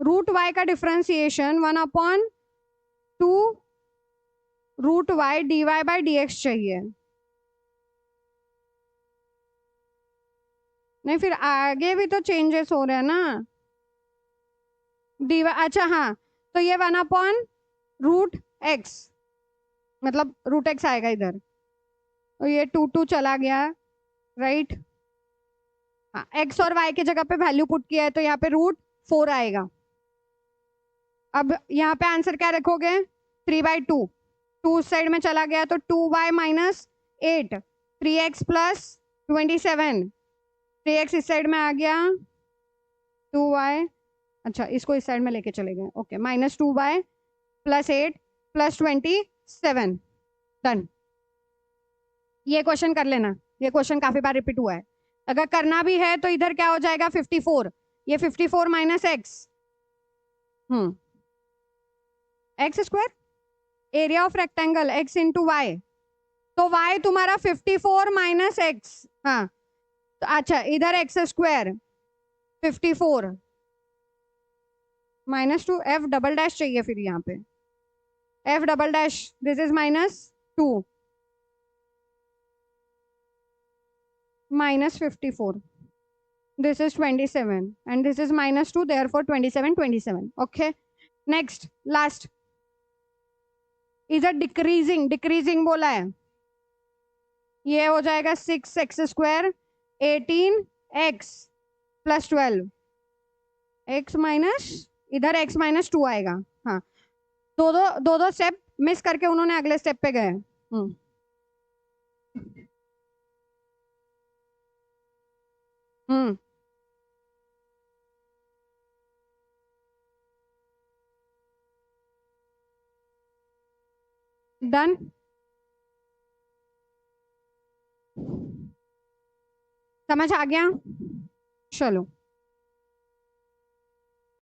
A: √y का डिफरेंशिएशन 1/2 √y dy/dx चाहिए, नहीं फिर आगे भी तो चेंजेस हो रहे हैं ना, dy, अच्छा हाँ, तो ये 1/√x मतलब √x आएगा इधर, तो ये 2 चला गया, राइट। हाँ, एक्स और वाई की जगह पे वैल्यू पुट किया है तो यहाँ पे √4 आएगा। अब यहाँ पे आंसर क्या रखोगे? 3/2। 2 साइड में चला गया तो 2y - 8, 3x + 27, 3x इस साइड में आ गया, 2y, अच्छा इसको इस साइड में लेके चले गए, ओके, -2y + 8 + 27, डन। ये क्वेश्चन कर लेना, ये क्वेश्चन काफी बार रिपीट हुआ है। अगर करना भी है तो इधर क्या हो जाएगा? 54, ये 54 - x, x², area of rectangle x × y, तो y तुम्हारा 54 - x, हाँ, तो अच्छा इधर x², 54 -2, f" चाहिए फिर यहाँ पे, f", this is -2 -54, this is 27 and this is -2, therefore 27, 27, okay। next, last, इधर डिक्रीजिंग बोला है, ये हो जाएगा 6x², 18x + 12, x माइनस, इधर x - 2 आएगा, हाँ, दो स्टेप मिस करके उन्होंने अगले स्टेप पे गए। हम्म डन। समझ आ गया? चलो।